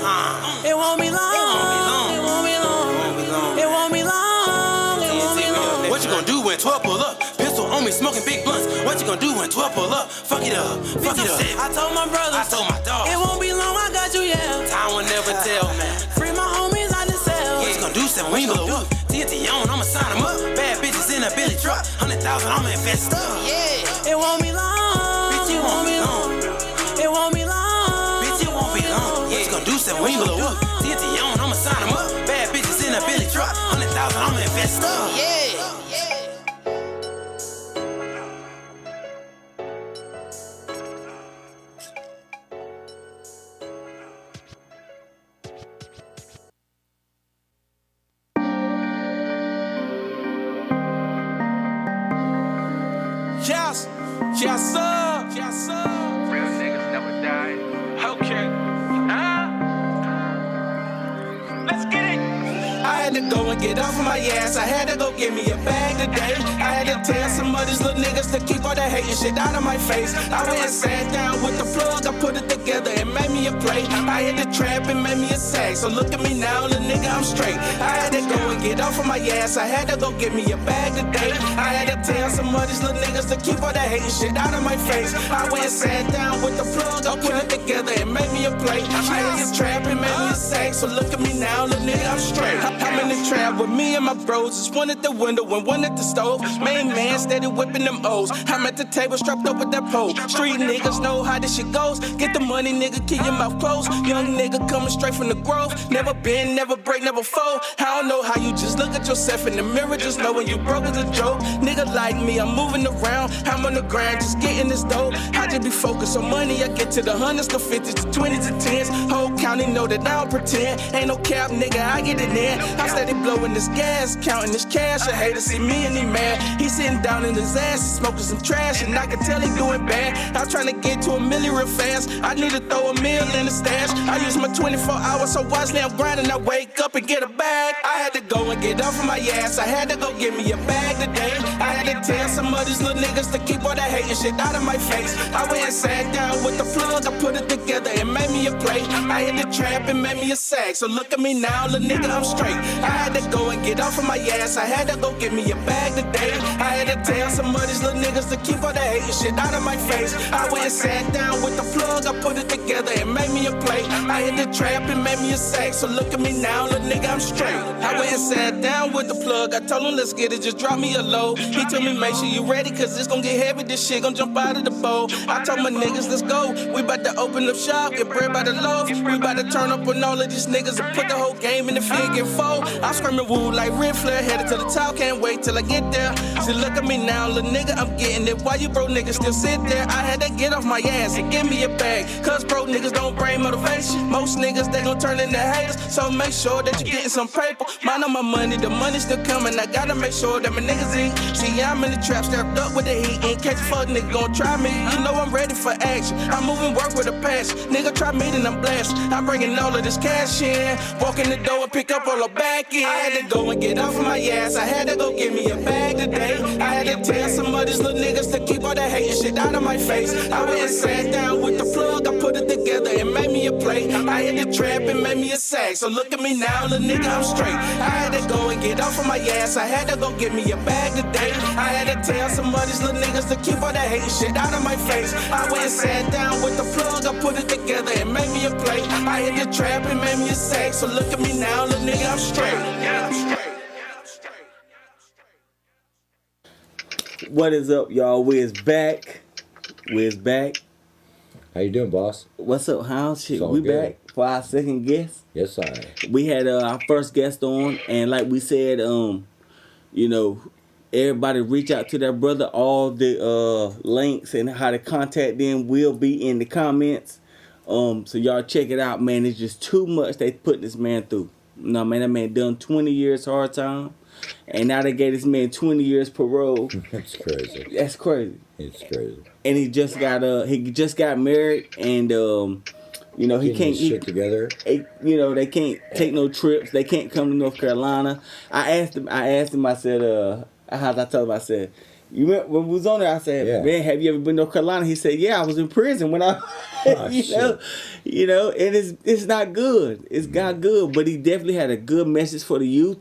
It won't be long. It won't be long. It won't be long. It won't be long. It won't be long. What you gonna do when 12 pull up? Pistol on me, smoking big blunts. What you gonna do when 12 pull up? Fuck it up, fuck it up. I told my brother, I told my dog. It won't be long, I got you, yeah. Time will never tell, man. Free my homies out the cell. What you gonna do, 7 when you blow up? TNT on, I'ma sign them up. Bad bitches in a Billy truck. 100,000, I'ma invest up. Yeah, it won't be long. Bitch, it won't be long. It won't be long. Bitch, it won't be long. What you gonna do, 7 when you blow up? TNT on, I'ma sign them up. Bad bitches in a Billy truck. 100,000, I'ma invest up. Yeah. Yes, sir. Yes, sir. Real niggas never die. Okay. Let's get it. I had to go and get off of my ass. I had to go get me a bag today. I had to tell some of these little niggas to keep all that hating shit out of my face. I went and sat down with the plug. I put it together and made me a play. I hit the trap and made me a sack. So look at me now, little nigga, I'm straight. I had to go and get off of my ass. I had to go get me a bag today. I had to tell some of these little niggas to keep all that hating shit out of my face. I went and sat down with the plug. I put it together and made me a play. I hit the trap and made me a sack. So look at me now, little nigga, I'm straight. I'm in the trap with me and my bros. It's one at the window and one at the stove. Main man steady whipping them O's. I'm at the table strapped up with that pole. Street niggas know how this shit goes. Get the money, nigga, keep your mouth closed. Young nigga coming straight from the grove. Never been, never break, never fold. I don't know how you just look at yourself in the mirror. Just know when you broke is a joke. Nigga like me, I'm moving around. I'm on the grind, just getting this dough. I just be focused on money. I get to the hundreds, the 50s, the 20s, the 10s. Whole county know that I don't pretend. Ain't no cap, nigga, I get it in. I'm steady blowing this gas, counting this cash. I hate to see me and he mad. He sitting down in his ass, he smoking some trash, and I can tell he doing bad. I'm trying to get to $1 million real fast. I need to throw $1 million in the stash. I use my 24 hours, so wisely I'm grinding. I wake up and get a bag. I had to go and get off of my ass. I had to go get me a bag today. I had to tell some of these little niggas to keep all that hating shit out of my face. I went and sat down with the plug. I put it together and made me a play. I hit the trap and made me a sack. So look at me now, little nigga, I'm straight. I had to go and get off of my ass. I had to go get me a bag today. I had to tell some of these little niggas to keep all that hating shit out of my face. I went and sat down with the plug. I put it together and made me a play. I hit the trap and made me a sack. So look at me now, little nigga, I'm straight. I went and sat down with the plug. I told him let's get it, just drop me a load. He told me make sure you ready, cause it's gonna get heavy. This shit gonna jump out of the bowl. I told my niggas let's go. We bout to open up shop, get bread by the loaf. We bout to turn up on all of these niggas and put the whole game in the field, get full. I'm screaming woo like Ric Flair, headed to the top, can't wait till I get there. See, look at me now, little nigga, I'm getting it. Why you broke niggas still sit there? I had to get off my ass and give me a bag, cause broke niggas don't bring motivation. Most niggas, they gon' turn into haters, so make sure that you getting some paper. Mine on my money, the money still coming. I gotta make sure that my niggas eat. See, I'm in the trap, strapped up with the heat. In case a fuck nigga gon' try me, you know I'm ready for action. I'm moving work with a passion. Nigga try me, then I'm blessed. I'm bringing all of this cash in. Walk in the door and pick up all the back end. I had to go and get off of my ass. I had to go get me a bag today. I had to tell some of these little niggas to keep all that hating shit out of my face. I went and sat down with the plug. I put it together and made me a play. I hit the trap and made me a sack. So look at me now, little nigga, I'm straight. I had to go and get off of my ass. I had to go get me a bag today. I had to tell some of these little niggas to keep all that hating shit out of my face. I went and sat down with the plug. I put it together and made me a play. I hit the trap and made me a sack. So look at me now, little nigga, I'm straight. Yeah, I'm straight. What is up, y'all? Wiz back. How you doing, boss? What's up, Hounds? Shit, all we good. back for our second guest. Yes, I. We had our first guest on, and like we said, you know, everybody reach out to their brother. All the links and how to contact them will be in the comments. So y'all check it out, man. It's just too much they put this man through. No, man, that man done 20 years hard time. and now they gave this man 20 years parole. That's crazy. That's crazy. It's crazy. And he just got married, and you know, he Getting can't his shit together. you know, they can't take no trips. They can't come to North Carolina. I asked him. I said, I told him, I said, you remember when we was on there? I said, Yeah. man, have you ever been to North Carolina? He said, yeah, I was in prison when I, Oh, you know, and it's not good. It's not good. But he definitely had a good message for the youth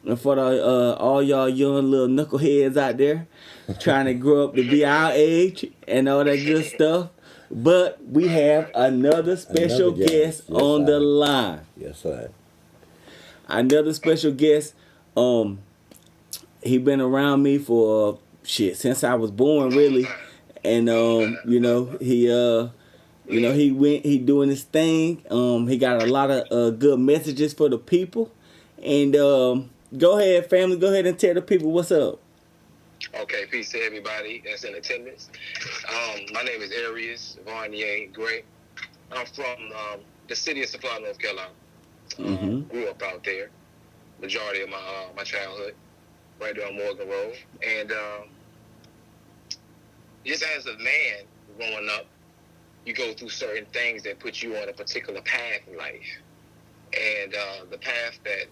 and for the all y'all young little knuckleheads out there trying to grow up to be our age and all that good stuff. But we have another special guest Yes, on the I- line. Yes, I. Another special guest. He been around me for since I was born, really. And you know, he doing his thing. He got a lot of good messages for the people. And go ahead, family. Go ahead and tell the people what's up. Okay, peace to everybody that's in attendance. My name is Arias Varnier Gray. I'm from the city of Supply, North Carolina. Grew up out there. Majority of my childhood, right there on Morgan Road. And just as a man growing up, you go through certain things that put you on a particular path in life. And the path that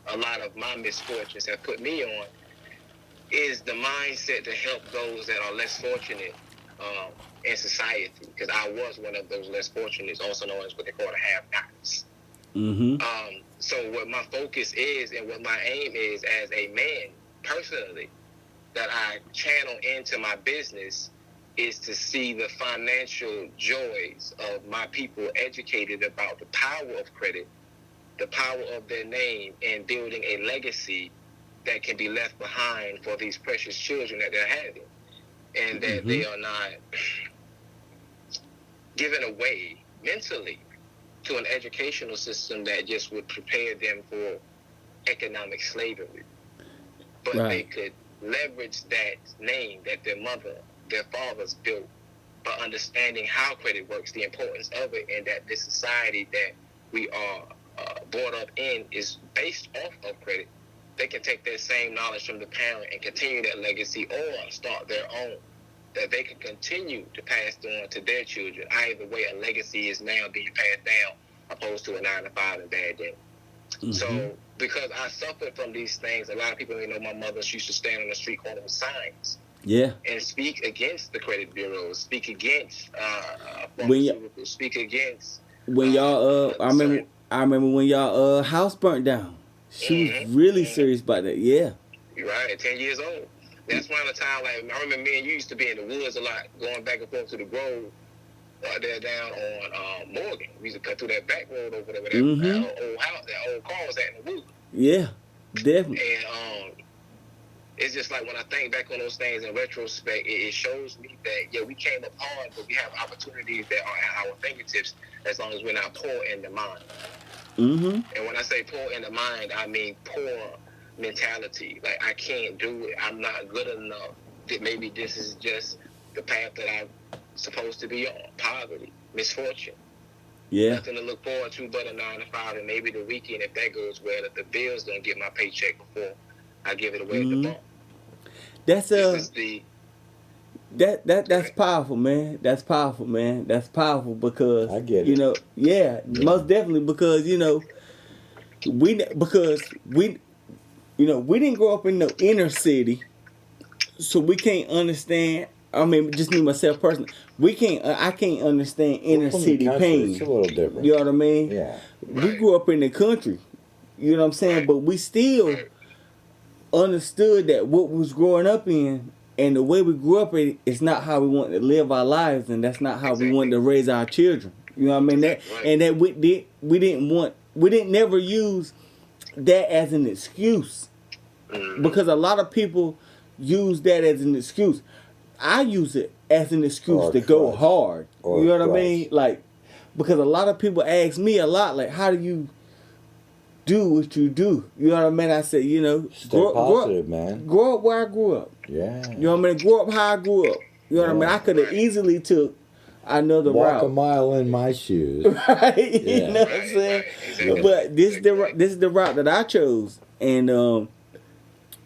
a lot of my misfortunes have put me on is the mindset to help those that are less fortunate in society. Because I was one of those less fortunate, also known as what they call the have-nots. So what my focus is and what my aim is as a man, personally, that I channel into my business is to see the financial joys of my people educated about the power of credit, the power of their name, and building a legacy that can be left behind for these precious children that they're having, and that they are not given away mentally to an educational system that just would prepare them for economic slavery. But they could leverage that name that their mother, their fathers built by understanding how credit works, the importance of it, and that this society that we are brought up in is based off of credit. They can take that same knowledge from the parent and continue that legacy, or start their own that they can continue to pass on to their children. Either way, a legacy is now being passed down opposed to a 9-to-5 and bad day. So because I suffered from these things, a lot of people know my mother, she used to stand on the street corner with signs. And speak against the credit bureaus, speak against pharmaceuticals, speak against when y'all I remember when y'all house burnt down. She was really serious about that. You're right, 10 years old. That's around the time, like, I remember me and you used to be in the woods a lot, going back and forth to the grove there down on Morgan. We used to cut through that back road over there where that old house, that old car was at in the woods. Yeah, definitely. And it's just like when I think back on those things in retrospect, it shows me that, we came up hard, but we have opportunities that are at our fingertips as long as we're not poor in the mind. And when I say poor in the mind, I mean poor mentality. Like, I can't do it. I'm not good enough. That maybe this is just the path that I'm supposed to be on. Poverty, misfortune. Nothing to look forward to but a 9-to-5, and maybe the weekend, if that goes well, if the bills don't get my paycheck before I give it away at the bar. That's powerful, man. That's powerful, man. That's powerful because I get it. Most definitely because we didn't grow up in the inner city, so we can't understand. I mean, just me myself personally, I can't understand inner city pain. It's a little different. You know what I mean? Yeah. We grew up in the country. You know what I'm saying? But we still understood that what we was growing up in and the way we grew up in is not how we want to live our lives, and that's not how we want to raise our children. You know what I mean? And we didn't never use that as an excuse, because a lot of people use that as an excuse. I use it as an excuse to go hard. You know what I mean? Like, because a lot of people ask me a lot, like, how do you do what you do? You know what I mean? I say, positive, man. Grow up where I grew up. Yeah. You know what I mean? Grow up how I grew up. You know what I mean? I could have easily took another route. Walk a mile in my shoes. Right? Yeah. You know what I'm saying? But this is the route that I chose. And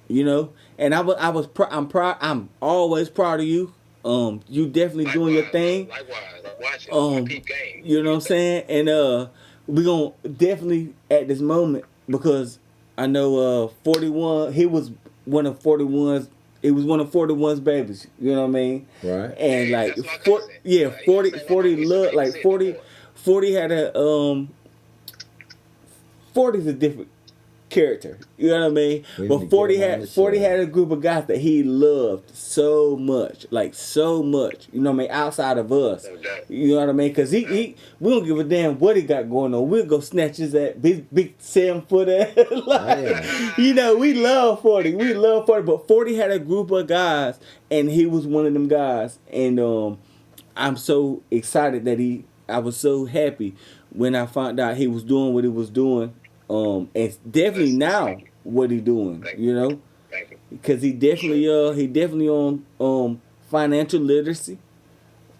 You know, and I'm proud. I'm always proud of you. You definitely doing your thing. Likewise, I'm watching. I peep game. You know what I'm saying? And we gonna definitely at this moment because I know 41. He was one of 41's. It was one of 41's babies. You know what I mean? Right. And Hey, like, that's my cousin. yeah, Like, 40, you know, 40 we used look to like babysit 40. before. 40 had a 40's a different character. You know what I mean? We But need to 40 get him on had the 40 show. had a group of guys that he loved so much, like so much. You know what I mean? Outside of us, No doubt. you know what I mean? Because he we don't give a damn what he got going on. We'll go snatch his that big 7-footer. Like, yeah. you know, we love 40. We love 40. But 40 had a group of guys, and he was one of them guys. And I'm so excited that I was so happy when I found out he was doing what he was doing. And definitely now what he doing, you know, Thank you. because he definitely on financial literacy,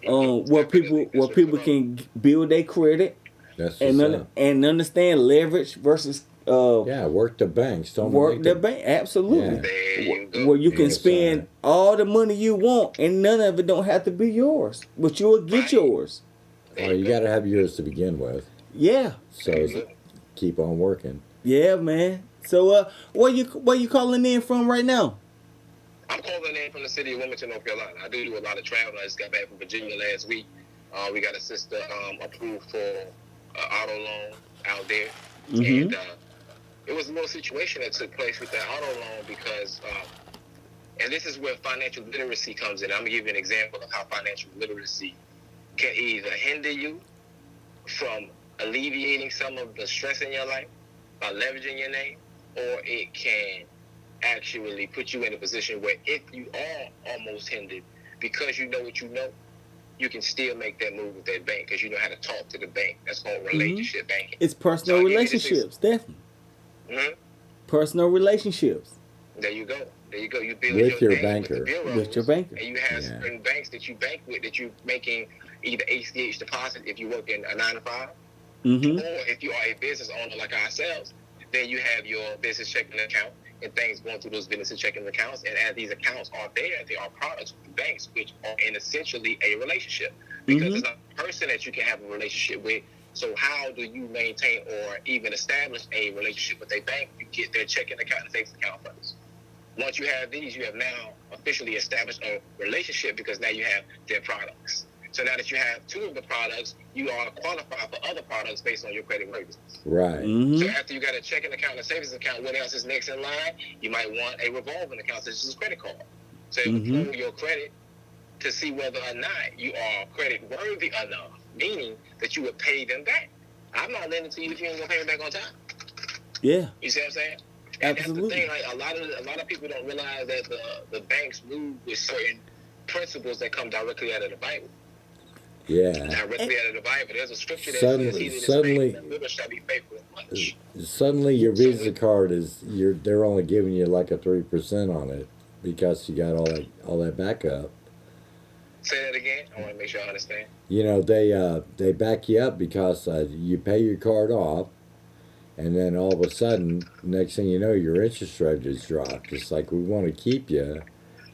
where people can build their credit That's and what's up. and understand leverage versus Yeah, work the banks. Don't work make the them. bank. Absolutely. There you go. Where you can Yes, spend sir. all the money you want and none of it don't have to be yours, but you will get Right. yours. Oh, you got to have yours to begin with. Yeah. So keep on working. Yeah, man. So where you calling in from right now? I'm calling in from the city of Wilmington, North Carolina. I do a lot of traveling. I just got back from Virginia last week. We got a sister approved for auto loan out there, Mhm. and it was a little situation that took place with that auto loan because, and this is where financial literacy comes in. I'm gonna give you an example of how financial literacy can either hinder you from alleviating some of the stress in your life by leveraging your name, or it can actually put you in a position where if you are almost hindered because you know what you know, you can still make that move with that bank because you know how to talk to the bank. That's called relationship banking. It's personal So I'll give you this relationships, definitely. Mhm. Personal relationships. There you go. There you go. You build With your your name banker. with the bureaus, With your banker. and you have Yeah. certain banks that you bank with that you're making either ACH deposit if you work in a 9 to 5, Mm-hmm. or if you are a business owner like ourselves, then you have your business checking account and things going through those business checking accounts. And as these accounts are there, they are products with the banks, which are in essentially a relationship because Mhm. it's not a person that you can have a relationship with. So how do you maintain or even establish a relationship with a bank? You get their checking account and savings account first. Once you have these, you have now officially established a relationship because now you have their products. So now that you have two of the products, you are qualified for other products based on your credit worthiness. Right. Mm-hmm. So after you got a checking account and a savings account, what else is next in line? You might want a revolving account, such as a credit card. So it will pull your credit to see whether or not you are credit worthy enough, meaning that you would pay them back. I'm not lending to you if you ain't gonna pay me back on time. Yeah. You see what I'm saying? And Absolutely. that's the thing. Like a lot of people don't realize that the banks move with certain principles that come directly out of the Bible. Yeah. Directly out of the Bible, there's a scripture that Suddenly- says, "He that is suddenly- faithful in little shall be faithful in much." Suddenly your Visa card they're only giving you like a 3% on it because you got all that backup. Say that again. I want to make sure I understand. You know, they back you up because you pay your card off, and then all of a sudden, next thing you know, your interest rate is dropped. It's like we want to keep you.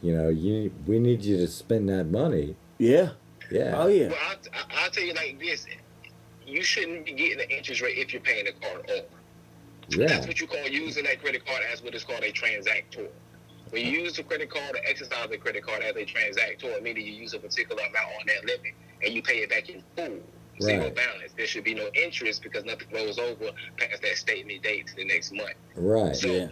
You know, we need you to spend that money. Yeah. Yeah. Oh yeah. Well, I'll tell you like this: you shouldn't be getting the interest rate if you're paying the card off. Yeah. That's what you call using that credit card as what is called a transactor. When you use the credit card or exercise the credit card as a transactor, meaning you use a particular amount on that limit and you pay it back in full, zero Right. balance. There should be no interest because nothing rolls over past that statement date to the next month. Right. So Yeah.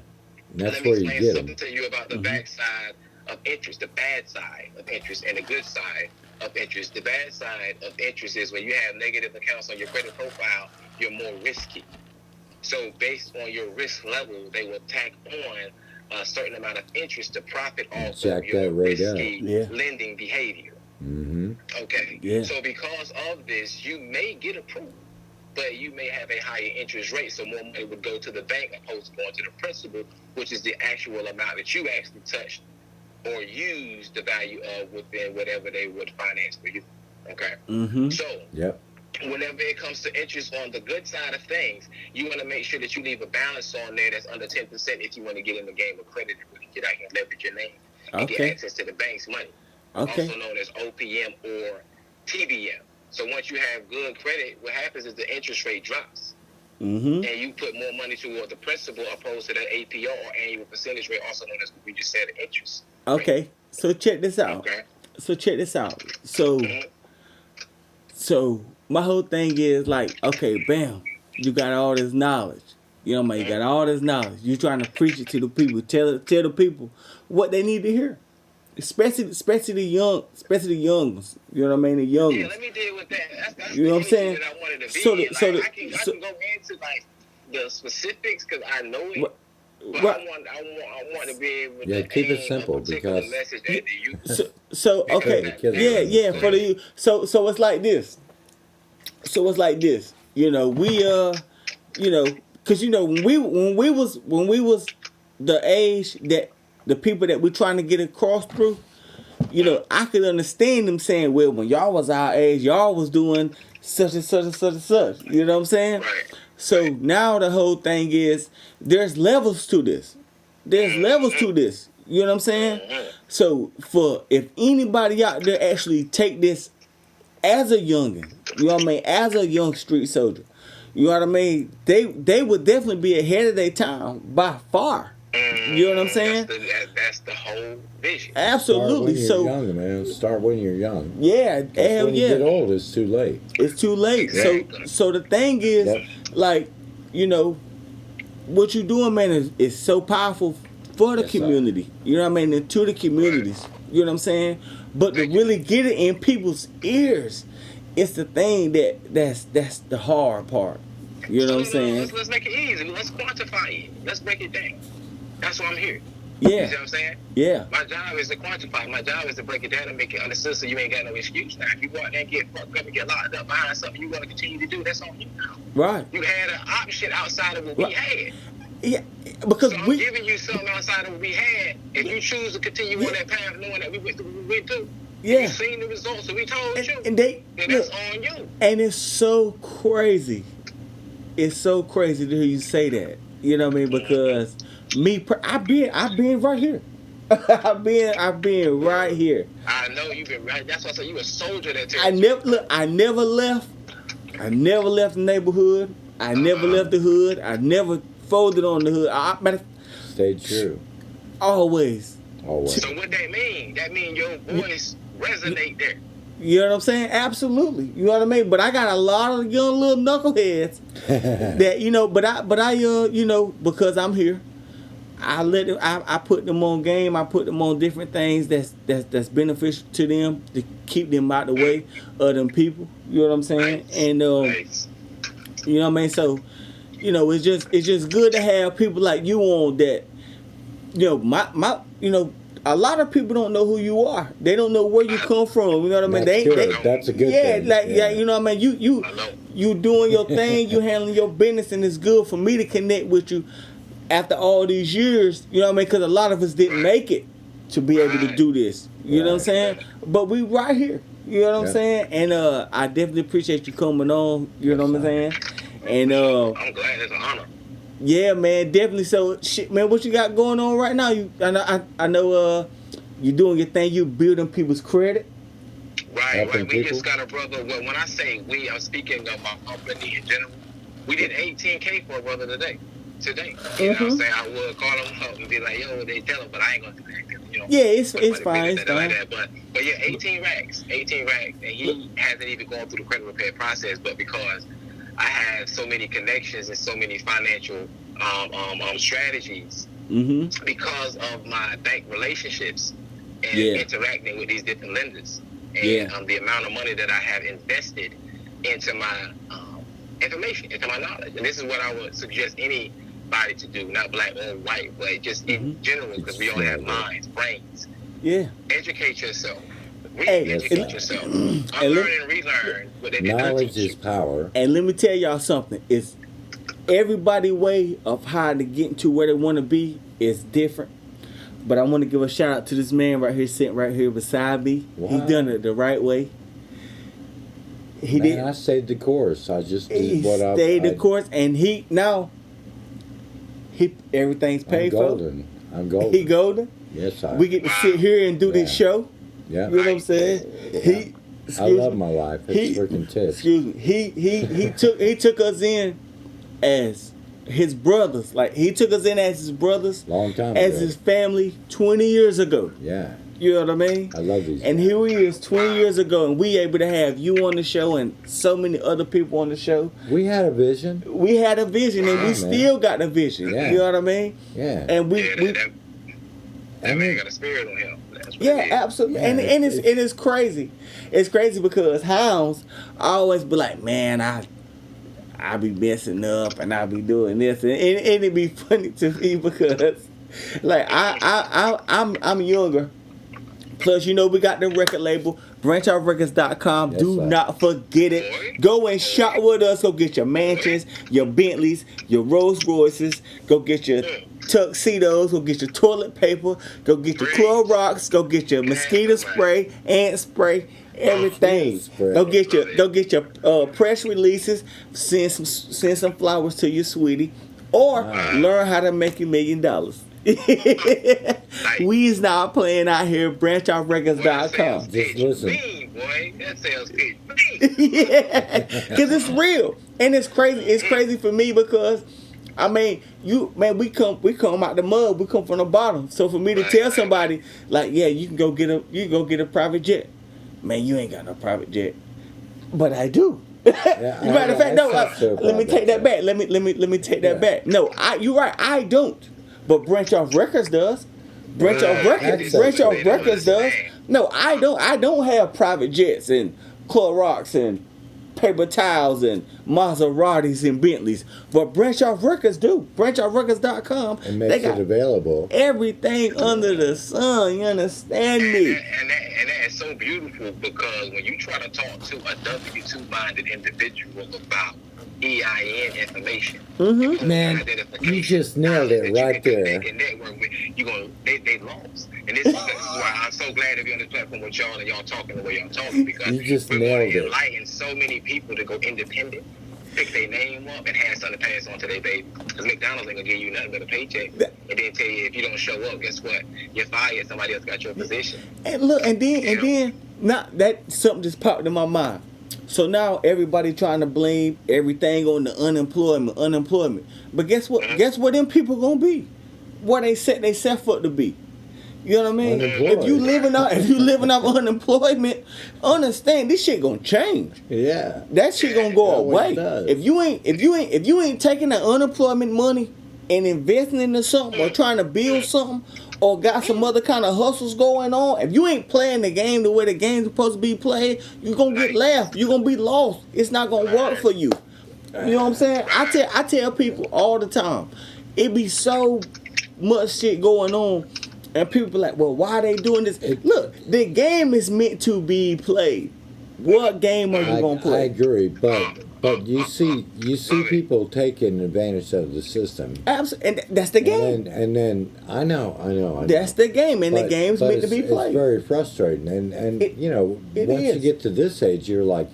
That's let me where you explain get something them. to you about the backside of interest, the bad side of interest, and the good side of interest. The bad side of interest is when you have negative accounts on your credit profile, you're more risky. So based on your risk level, they will tack on a certain amount of interest to profit off Jack of your that rate up. risky Yeah. lending behavior. Mm-hmm. Okay. Yeah. So because of this, you may get approved, but you may have a higher interest rate, so more money would go to the bank opposed to going to the principal, which is the actual amount that you actually touched or used the value of within whatever they would finance for you. Okay. Mm-hmm. So Yep. whenever it comes to interest on the good side of things, you want to make sure that you leave a balance on there that's under 10% if you want to get in the game of credit really get out here and leverage your name and get Okay. access to the bank's money. Okay. Also known as OPM or TBM. So once you have good credit, what happens is the interest rate drops. Mm-hmm. And you put more money toward the principal opposed to the APR or annual percentage rate, also known as what we just said, the interest. Okay. So check this out. Okay. So check this out. So my whole thing is like, okay, bam, you got all this knowledge. You know what I mean? You got all this knowledge. You trying to preach it to the people. Tell the people what they need to hear. Especially the young ones. You know what I mean? The young Yeah, ones. let me deal with that. That's You know what I'm saying? That I wanted to be So in. the- I can go into like the specifics because I know it. What- But what- I want to be able Yeah, to keep it aim simple, a particular because- message at the youth. So okay, the kids yeah, are- yeah. For the so it's like this. So it's like this. You know, we you know, cause you know when we was the age that the people that we're trying to get across through, you know, I could understand them saying, well, when y'all was our age, y'all was doing such and such and such and such. You know what I'm saying? Right. So now the whole thing is there's levels to this. There's levels to this. You know what I'm saying? So for if anybody out there actually take this as a youngin, you know what I mean, as a young street soldier, you know what I mean, they would definitely be ahead of their time by far. You know what I'm saying? That's the whole vision. Absolutely. Start when So you're young, man. Start when you're young. yeah, 'Cause hell when you get yeah. old, it's too late. It's too late. Exactly. So the thing is, Yep. like, you know, what you doing, man, is so powerful for the Yes, sir. community. You know what I mean? And to the communities. You know what I'm saying? But to really get it in people's ears, it's the thing that's the hard part. You know what I'm saying? Let's make it easy. Let's quantify it. Let's break it down. That's why I'm here. You see what Yeah. I'm saying? Yeah. My job is to quantify. My job is to break it down and make it understood so you ain't got no excuse now. If you go out there and get fucked up and get locked up behind something you want to continue to do, that's on you now. Right. You had an option outside of what we Right. had. Yeah. Because So I'm we giving you something outside of what we had. If you choose to continue on that path knowing that we went through what we went through, Yeah. you've seen the results, so we told you. and they Then look, that's on you. and it's so crazy. It's so crazy to hear you say that. You know what I mean? Because I've been right here. I've been right here. I know you've been right. That's why I said you a soldier that tells I never left. I never left the neighborhood. I never left the hood. I never folded on the hood. Stay true. Always. Always. So what that mean? That mean your voice resonate there. You know what I'm saying? Absolutely. You know what I mean? But I got a lot of young little knuckleheads that, you know, but I you know, because I'm here, I put them on game. I put them on different things that's beneficial to them to keep them out the way of them people. You know what I'm saying? Nice. And Nice. you know what I mean? So, you know, it's just good to have people like you on that. You know, my you know, a lot of people don't know who you are. They don't know where you come from. You know what I mean? That's good. That's a good yeah, thing. like yeah, you know what I mean? I know. You doing your thing, you handling your business, and it's good for me to connect with you after all these years. You know what I mean? Because a lot of us didn't make it to be able to do this. You know what I'm saying? But we right here. You know what I'm Yeah. saying? And I definitely appreciate you coming on. You know what I'm saying? And I'm glad. It's an honor. yeah, man, definitely. So, shit, man, what you got going on right now? I know, you doing your thing. You building people's credit. Right. Helping We just people. got a brother. Well, when I say we, I'm speaking of my company in general. We did 18K for a brother today. You know what I'm saying? I would call him up and be like, yo, they tell him, but I ain't gonna do that. 'Cause, you know, Yeah, it's nobody fine, business, it's nothing like fine. that. But yeah, 18 racks, and he hasn't even gone through the credit repair process. But because I have so many connections and so many financial strategies, Mm-hmm. because of my bank relationships and Yeah. interacting with these different lenders, and Yeah. the amount of money that I have invested into my information, into my knowledge. And this is what I would suggest anybody to do, not black or white, but just in general, because we all have minds, brains. Yeah. Educate yourself. Hey, Re-educate yourself. and Unlearn look- and relearn what they did not Knowledge teach is you. power. And let me tell y'all something. It's everybody's way of how to get to where they want to be is different. But I want to give a shout out to this man right here, sitting right here beside me. He Wow. done it the right way. He Man, did. I stayed the course. I just He did what I stayed the I- course, and everything's I'm paid for. golden. I'm golden. He golden. Yes, I. We get to sit here and do this show. Yeah. You know what I'm saying? He. I love my life. It's freaking tits. Excuse me. He took us in as his brothers. Like he took us in as his brothers. Long time as ago. his family 20 years ago. Yeah. You know what I mean? I love these. And here he is 20 years ago, and we able to have you on the show and so many other people on the show. We had a vision. We had a vision, and we man. still got a vision. Yeah. You know what I mean? Yeah. And That man got a spirit on him. That's what yeah, it is. absolutely. Yeah, and it is crazy. It's crazy because Hounds always be like, man, I be messing up and I be doing this, and it be funny to me because like I'm younger. Plus, you know, we got the record label, branchoutrecords.com. Yes, Do sir. not forget it. Go and shop with us. Go get your mansions, your Bentleys, your Rolls Royces. Go get your tuxedos. Go get your toilet paper. Go get your Clorox. Go get your mosquito spray, ant spray, everything. Spray. Go get your press releases. Send some flowers to your sweetie, or learn how to make $1 million. We is not playing out here. branchoutrecords.com. Just listen. Mean, boy. That sales pitch. Yeah, because it's real and it's crazy. It's crazy for me because I mean, we come out the mud. We come from the bottom. So for me to tell somebody like, yeah, you can go get a private jet. Man, you ain't got no private jet, but I do. Matter of fact, no. Let me take that back. Let me take that back. No, you're right. I don't. But Branch Off Records does. Branch Off Records does. No, I don't. I don't have private jets and Clorox and paper towels and Maseratis and Bentleys. But Branch Off Records do. branchoutrecords.com. It makes it available. Everything under the sun. You understand me? And that is so beautiful because when you try to talk to a W-2-minded individual about EIN information, Man, you just nailed it right there. They lost. And this is why I'm so glad to be on this platform with y'all and y'all talking the way y'all talking because You just we're nailed going to it. enlighten so many people to go independent, pick their name up, and have something to pass on to their baby. Because McDonald's ain't going to give you nothing but a paycheck. And then tell you if you don't show up, guess what? You're fired. Somebody else got your position. And look, and then, not that something just popped in my mind. So now everybody trying to blame everything on the unemployment. But guess what? Guess what them people gonna be? What they set themselves up to be. You know what I mean? Unemployed. If you living off unemployment, understand this shit gonna change. Yeah. That shit gonna go That's what away. it does. If you ain't taking that unemployment money and investing into something or trying to build something or got some other kind of hustles going on, if you ain't playing the game the way the game's supposed to be played, you're gonna get left. You're gonna be lost. It's not gonna work for you. You know what I'm saying? I tell people all the time, it be so much shit going on, and people be like, well, why they doing this? Look, the game is meant to be played. What game are you gonna play? I agree, but you see people taking advantage of the system. Absolutely, and that's the game. And then I know. That's the game, and the game's meant to be It's played. very frustrating, and It once you is. get to this age, you're like,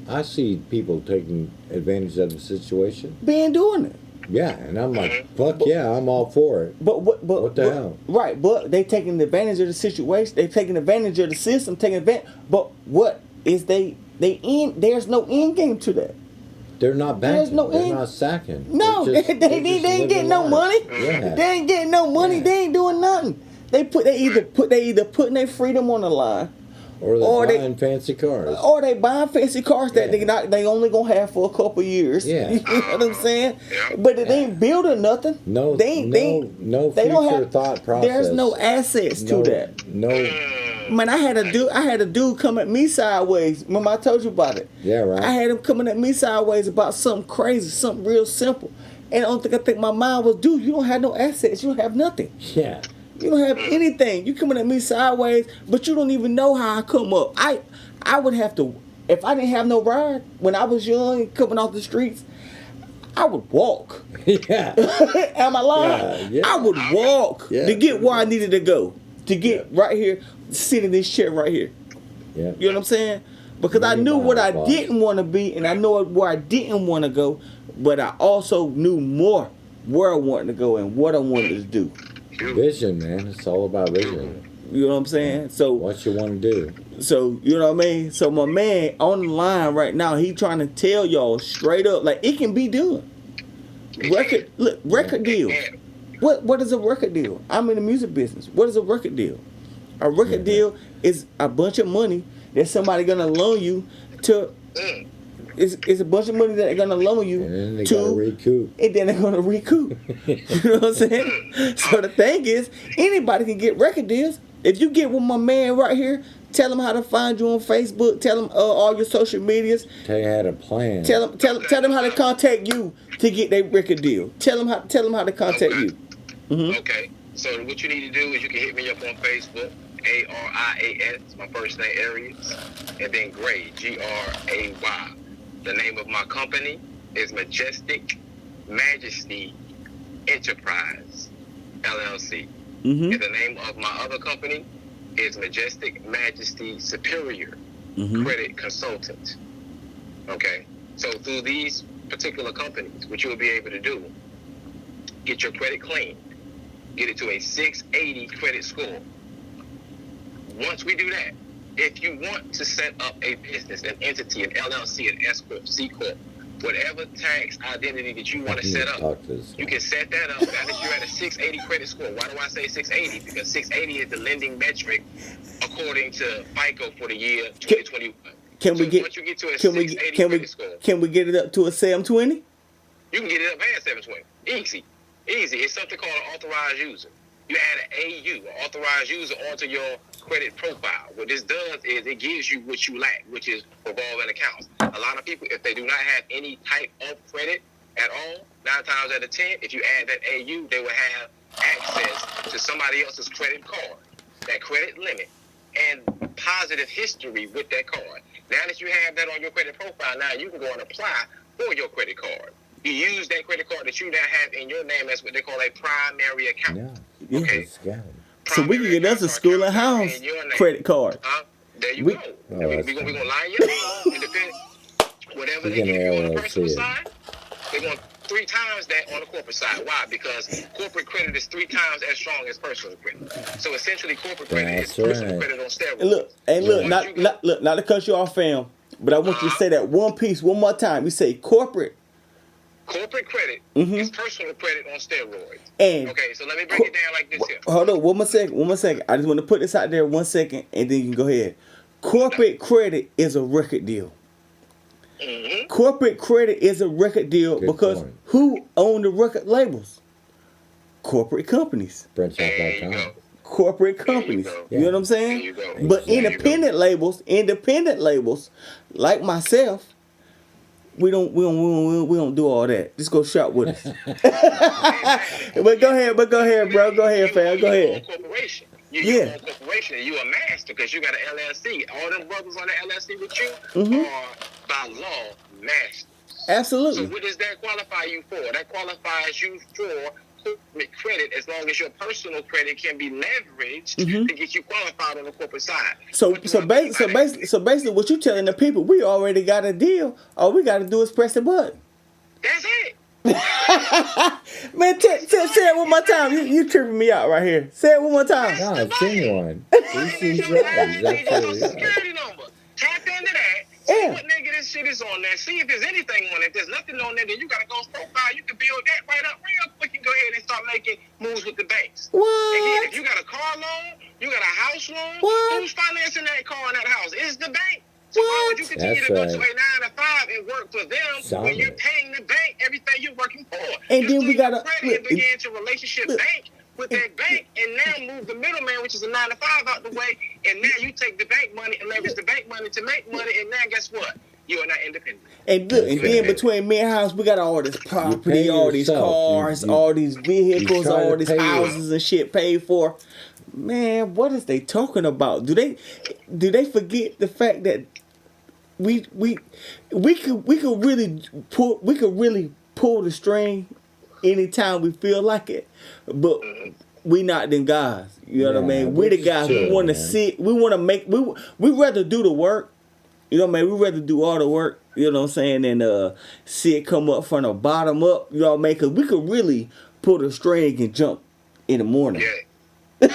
I see people taking advantage of the situation. Been doing it. Yeah, and I'm like, fuck yeah, I'm all for it. But What the hell? Right, but they taking advantage of the situation. They taking advantage of the system. Taking advantage. But what is they in? There's no end game to that. They're not There's banking. no They're end. not sacking. No, They're just- they they're just ain't getting living no life. money. Yeah. They ain't getting no money. Yeah. They ain't doing nothing. They either putting their freedom on the line, Or they're buying fancy cars. or they buying fancy cars that they only gonna have for a couple years. Yeah. You know what I'm saying? But it ain't building nothing. No, they no they don't future have, thought process. There's no assets to that. No, Man, I had a dude come at me sideways. Remember I told you about it? Yeah, right. I had him coming at me sideways about something crazy, something real simple. And the only thing I think my mind was, dude, you don't have no assets. You don't have nothing. yeah. You don't have anything. You coming at me sideways, but you don't even know how I come up. I would have to, if I didn't have no ride when I was young, coming off the streets, I would walk. Yeah. Am I lying? Yeah. I would walk Yeah. to get where I needed to go. To get right here, sit in this chair right here. Yeah. You know what I'm saying? Because I knew what I didn't want to be, and I know where I didn't want to go, but I also knew more where I wanted to go and what I wanted to do. Vision, man. It's all about vision. You know what I'm saying? So What you want to do. So, you know what I mean? So my man on the line right now, he trying to tell y'all straight up, like, it can be done. Record deals. What is a record deal? I'm in the music business. What is a record deal? A record deal is a bunch of money that somebody gonna loan you to. It's a bunch of money that they're gonna loan you And then they to gotta recoup. and then they're gonna recoup. You know what I'm saying? So the thing is, anybody can get record deals. If you get with my man right here, tell him how to find you on Facebook. Tell him all your social medias. Tell you how to plan. Tell them how to contact you to get their record deal. Tell them how to contact you. Mm-hmm. Okay. So what you need to do is you can hit me up on Facebook, Arias, my first name Arias, and then Gray, Gray. The name of my company is Majestic Majesty Enterprise, LLC. Mm-hmm. And the name of my other company is Majestic Majesty Superior Credit Consultant. Okay? So through these particular companies, what you'll be able to do, get your credit clean, get it to a 680 credit score. Once we do that, if you want to set up a business, an entity, an LLC, an S Corp, C Corp, whatever tax identity that you want to set up, you can set that up. Now that you're at a 680 credit score. Why do I say 680? Because 680 is the lending metric according to FICO for the year 2021. Can we get? Once you get to a 680 credit score, can we get it up to a 720? you can get it up at 720. Easy. It's something called an authorized user. You add an AU, an authorized user, onto your credit profile. What this does is it gives you what you lack, which is revolving accounts. A lot of people, if they do not have any type of credit at all, 9 times out of 10, if you add that AU, they will have access to somebody else's credit card, that credit limit, and positive history with that card. Now that you have that on your credit profile, now you can go and apply for your credit card. You use that credit card that you now have in your name as what they call a primary account. Yeah. Okay. Yeah. So we can get us a Scoolin Hounds credit card. There you We- go. Oh, We're that's going to line you up. It depends. Whatever they We're give gonna you on the personal LLC. side, they're going 3 times that on the corporate side. Why? Because corporate credit is 3 times as strong as personal credit. So essentially, corporate credit That's is personal right. credit on steroids. Look, Once not to cut you off, fam, but I want you to say that one piece one more time. We say corporate. corporate credit Mhm. is personal credit on steroids. And Okay, so let me break it down like this here. hold on, one more second. I just want to put this out there 1 second, and then you can go ahead. Corporate credit is a record deal. Mm-hmm. Corporate credit is a record deal Good because point. who own the record labels? Corporate companies. There you Brentshop.com. go. Corporate companies. go. You know what I'm There saying? you go. But There you independent labels, like myself, we don't do all that. Just go shop with us. But go ahead, bro. Go ahead, fam. Go ahead. Corporation. Yeah. You're a corporation. You a master because you got an LLC. All them brothers on the LLC with you are by law masters. So Absolutely. what does that qualify you for? That qualifies you for corporate credit as long as your personal credit can be leveraged to get you qualified on the corporate side. So What do I mean by that? basically, what you telling the people, we already got a deal. All we got to do is press the button. That's it. Man, say it one more time. You tripping me out right here. Say it one more time. No, it's genuine. It's He's your right. He's social absolutely right. security number. Tap into that. See Yeah. what nigga this shit is on there. See if there's anything on it. If there's nothing on there, then you gotta go profile. You can build that right up real quick and go ahead and start making moves with the banks. Again, What? if you got a car loan, you got a house loan, What? who's financing that car and that house? It's the bank. So why would you continue That's to go right. to a 9 to 5 and work for them Solid. when you're paying the bank everything you're working for? And You then we still gotta- credit look, and begin to relationship bank with that bank, and now move the middleman, which is a 9 to 5, out the way, and now you take the bank money and leverage the bank money to make money, and now guess what? You are not independent. And look, and then between me and house, we got all this property, pay all these yourself. cars, You- all these vehicles, try to all these pay houses and shit paid for. Man, what is they talking about? Do they forget the fact that we could really pull the string anytime we feel like it, but we not them guys. You know what I Yeah, mean? We the guys who chill, want to man. sit. We want to make. We rather do the work. You know what I mean? We rather do all the work. You know what I'm saying? And see it come up from the bottom up. You know what I mean? Because we could really pull the string and jump in the morning. Yeah. You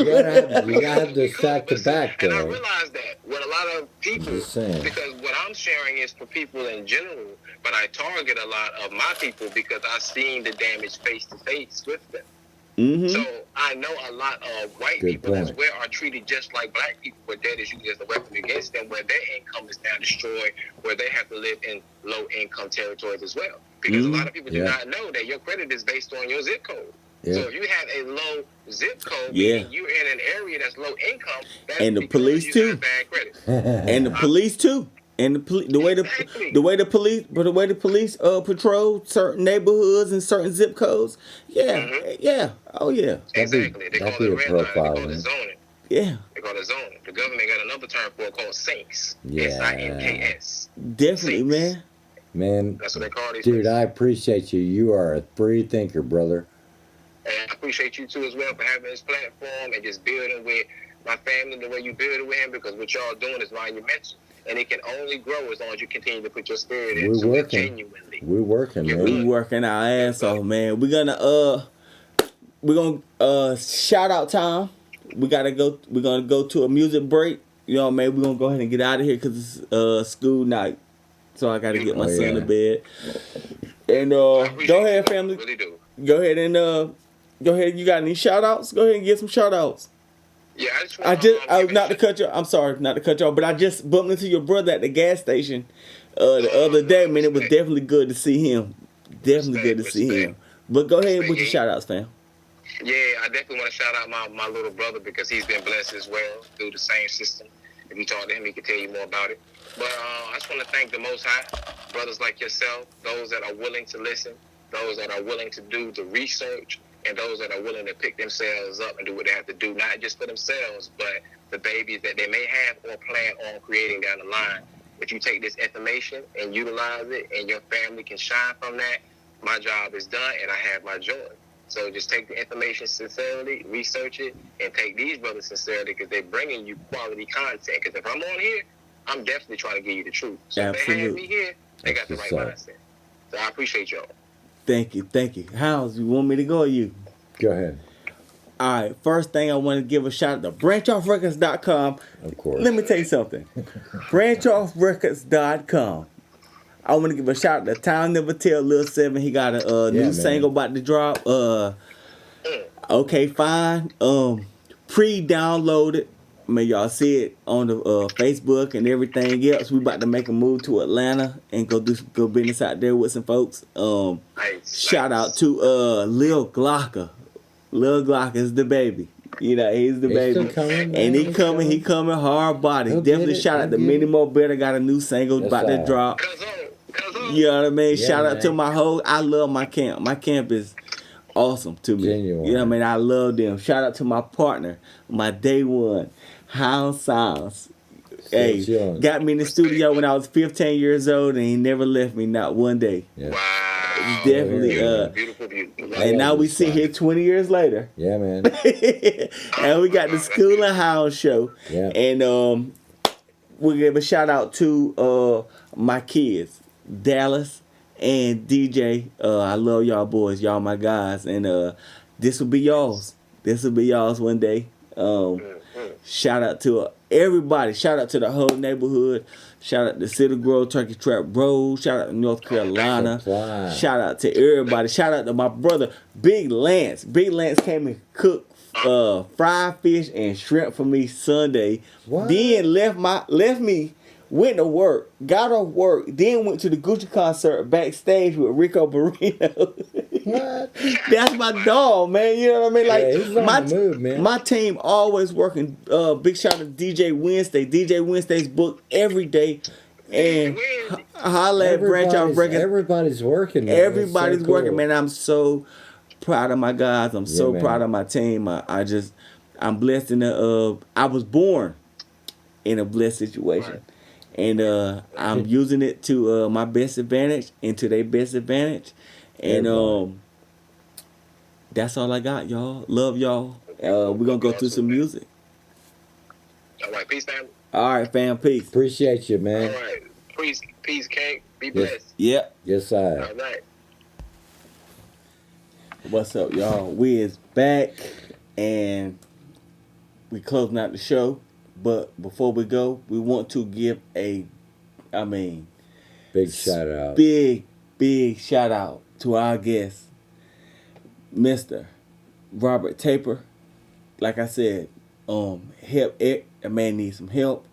gotta have this back to back, And I though. realize that when a lot of people, Just saying. because what I'm sharing is for people in general, but I target a lot of my people because I've seen the damage face to face with them. Mm-hmm. So I know a lot of white Good people as point. well are treated just like black people, where debt is used as a weapon against them, where their income is now destroyed, where they have to live in low income territories as well. Because a lot of people do not know that your credit is based on your zip code. Yeah. So if you have a low zip code, Yeah. meaning you're in an area that's low income, that's And the because police you too. have bad credit. And the police too. And the way the police patrol certain neighborhoods and certain zip codes. Yeah. Yeah. Oh yeah. Exactly. They call that'd be it a red line. They profile, call man. it zoning. Yeah. They call it zoning. The government got another term for it called sinks. Yeah. SINKS. Definitely, Sinks. man. Man, That's what they call these dude, things. I appreciate you. You are a free thinker, brother. And I appreciate you too as well for having this platform and just building with my family the way you build it with him, because what y'all doing is monumental. And it can only grow as long as you continue to put your spirit We're into it working. genuinely. We're working, You're man. We working our ass off, man. We're gonna shout out time. We're gonna go to a music break. You know, man, we're gonna go ahead and get out of here because it's school night. So I gotta get my son to bed. And go ahead, family. Really do. Go ahead and go ahead. You got any shout outs? Go ahead and get some shout outs. Yeah, I just want Not to cut you. I'm sorry, not to cut you off, but I just bumped into your brother at the gas station the other day. Man, it was definitely good to see him. Definitely good to see him. But go ahead with your shout outs, fam. Yeah, I definitely want to shout out my little brother because he's been blessed as well through the same system. If you talk to him, he can tell you more about it. But I just want to thank the Most High, brothers like yourself, those that are willing to listen, those that are willing to do the research, and those that are willing to pick themselves up and do what they have to do, not just for themselves, but the babies that they may have or plan on creating down the line. If you take this information and utilize it and your family can shine from that, my job is done and I have my joy. So just take the information sincerely, research it, and take these brothers sincerely because they're bringing you quality content. Because if I'm on here, I'm definitely trying to give you the truth. So if they have me here, they got the right mindset. So I appreciate y'all. Thank you. Hounds, you want me to go or you? Go ahead. All right, first thing I want to give a shout out to branchoffrecords.com. Of course. Let me tell you something. branchoffrecords.com. I want to give a shout out to Time Never Tell Lil 7. He got a new single about to drop. Okay, fine. Pre-downloaded. I mean, y'all see it on the Facebook and everything else. We about to make a move to Atlanta and go business out there with some folks. Shout out to Lil Glocker. Lil Glocker is the baby. You know, he's the baby. And he coming hard body. Definitely shout out to Many More Better. Got a new single about to drop. You know what I mean? Yeah, shout out to my whole, I love my camp. My camp is awesome to me. Genuine. You know what I mean? I love them. Shout out to my partner, my day one, Hound Sounds. Hey, got me in the studio when I was 15 years old and he never left me not one day. Yeah. Wow. Definitely. Beautiful. And now we sit here 20 years later. Yeah, man. And we got the Scoolin Hounds show. Yeah. And we'll give a shout out to my kids, Dallas and DJ. I love y'all boys. Y'all my guys. And this will be y'all's. This will be y'all's one day. Shout out to everybody. Shout out to the whole neighborhood. Shout out to Cedar Grove, Turkey Trap Road. Shout out to North Carolina. Shout out to everybody. Shout out to my brother, Big Lance. Big Lance came and cooked fried fish and shrimp for me Sunday. What? Then left me, went to work, got off work, then went to the Gucci concert backstage with Rico Barrino. What? That's my dog, man. You know what I mean? Like he's on the move, man. My team always working. Big shout out to DJ Wednesday. DJ Wednesday's booked every day. And holla at Branch Off Records. Everybody's working, man. Everybody's so cool. working, man. I'm so proud of my guys. I'm so proud of my team. I'm blessed in I was born in a blessed situation. And I'm using it to my best advantage and to their best advantage. And that's all I got, y'all. Love y'all. We're going to go through some music. All right, peace, family. All right, fam. Peace. Appreciate you, man. All right. Peace, King. Be blessed. Yep. Yes, I. All right. What's up, y'all? We is back and we closing out the show. But before we go, we want to give big shout out. Big shout out to our guest, Mr. Robert Taper. Like I said, help Eric. The man needs some help.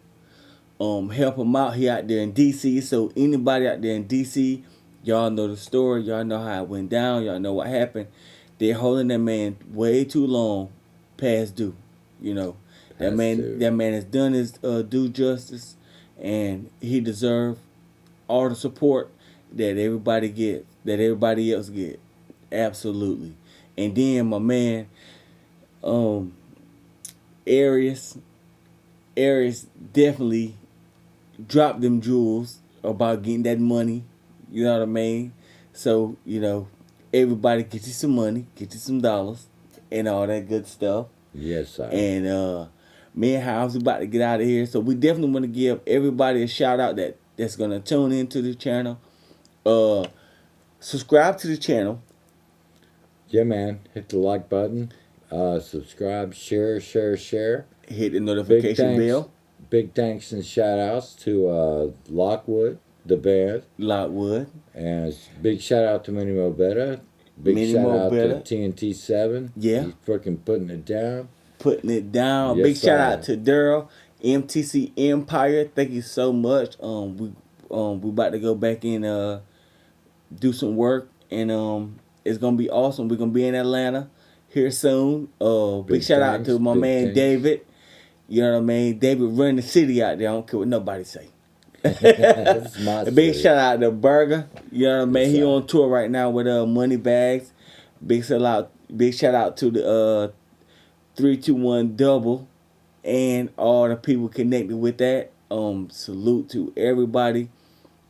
Help him out. He out there in DC. So anybody out there in DC, y'all know the story. Y'all know how it went down. Y'all know what happened. They're holding that man way too long, past due. You know, that man has done his due justice, and he deserves all the support that everybody gets, that everybody else get. Absolutely. And then my man, Arias definitely dropped them jewels about getting that money. You know what I mean? So, you know, everybody get you some money, get you some dollars, and all that good stuff. Yes, sir. And me and House about to get out of here. So we definitely want to give everybody a shout out that's gonna tune into the channel. Subscribe to the channel. Yeah, man. Hit the like button. Subscribe, share. Hit the notification bell. Big thanks and shout outs to Lockwood, the band. Lockwood. And big shout out to Minnie Mobetta. Big shout out to TNT7. Yeah. He's freaking putting it down. Yes, big shout out to Daryl, MTC Empire. Thank you so much. We about to go back and do some work, and it's gonna be awesome. We're gonna be in Atlanta here soon. Big shout out to my man David. You know what I mean? David running the city out there. I don't care what nobody say. Big shout out to Burger. You know what I mean? He on tour right now with Money Bags. Big shout out to the 321 Double and all the people connected with that. Salute to everybody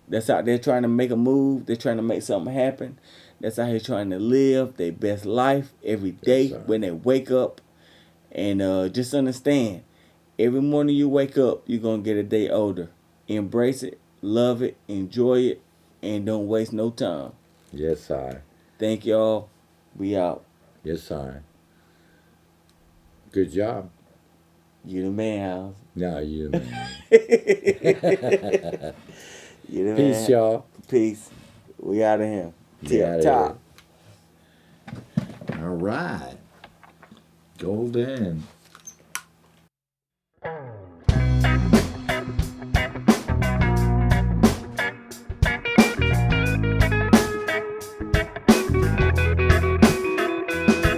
that's out there trying to make a move. They're trying to make something happen. That's out here trying to live their best life every day when they wake up. And just understand, every morning you wake up, you're going to get a day older. Embrace it, love it, enjoy it, and don't waste no time. Yes, sir. Thank y'all. We out. Yes, sir. Good job. You the man, House. No, you the man. You the Peace, man. y'all. Peace. We out of here. Outta Top. All right. Golden.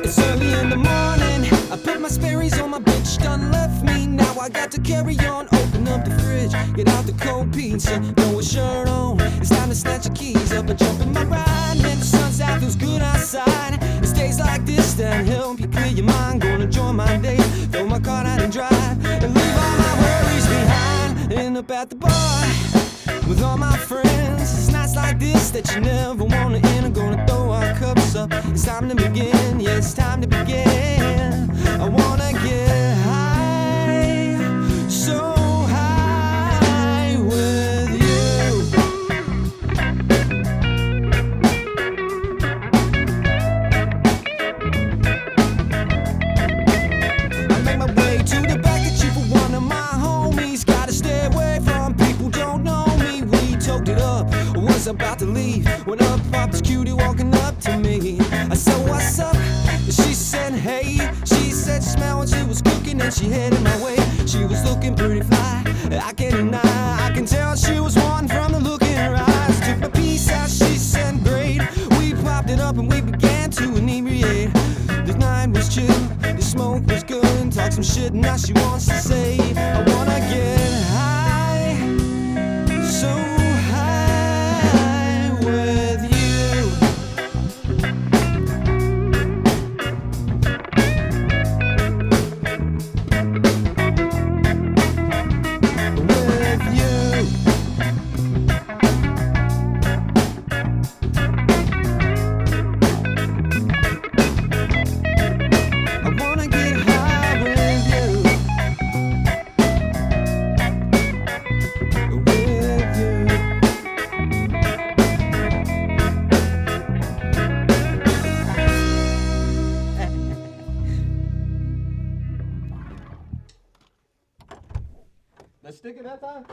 It's early in the morning. I put my Sperry's on, my bitch done left me. Now I got to carry on. Open up the fridge, get out the cold pizza, throw a shirt on. It's time to snatch your keys up and jump in my ride. Man, the sun's out, feels good outside. It's days like this that help you clear your mind. Gonna enjoy my day, throw my car out and drive, and leave all my worries behind. End up at the bar with all my friends. It's nights like this that you never wanna end. I'm gonna throw our cups up. It's time to begin. Yeah, it's time to begin. I wanna get high, so high with you. I make my way to the back of chief for one of my homies. Gotta stay away from people who don't know me. We talked it up, was about to leave when up popped this cutie walking up to me. I said, what's up? She said, hey. She said she smelled when she was cooking and she headed my way. She was looking pretty fly, I can't deny. I can tell she was one from the look in her eyes. Took my piece out, she said, great. We popped it up and we began to inebriate. The night was chill, the smoke was good. Talk some shit, now she wants to say, I wanna get high, so high with you. With you. I wanna get high with you. time?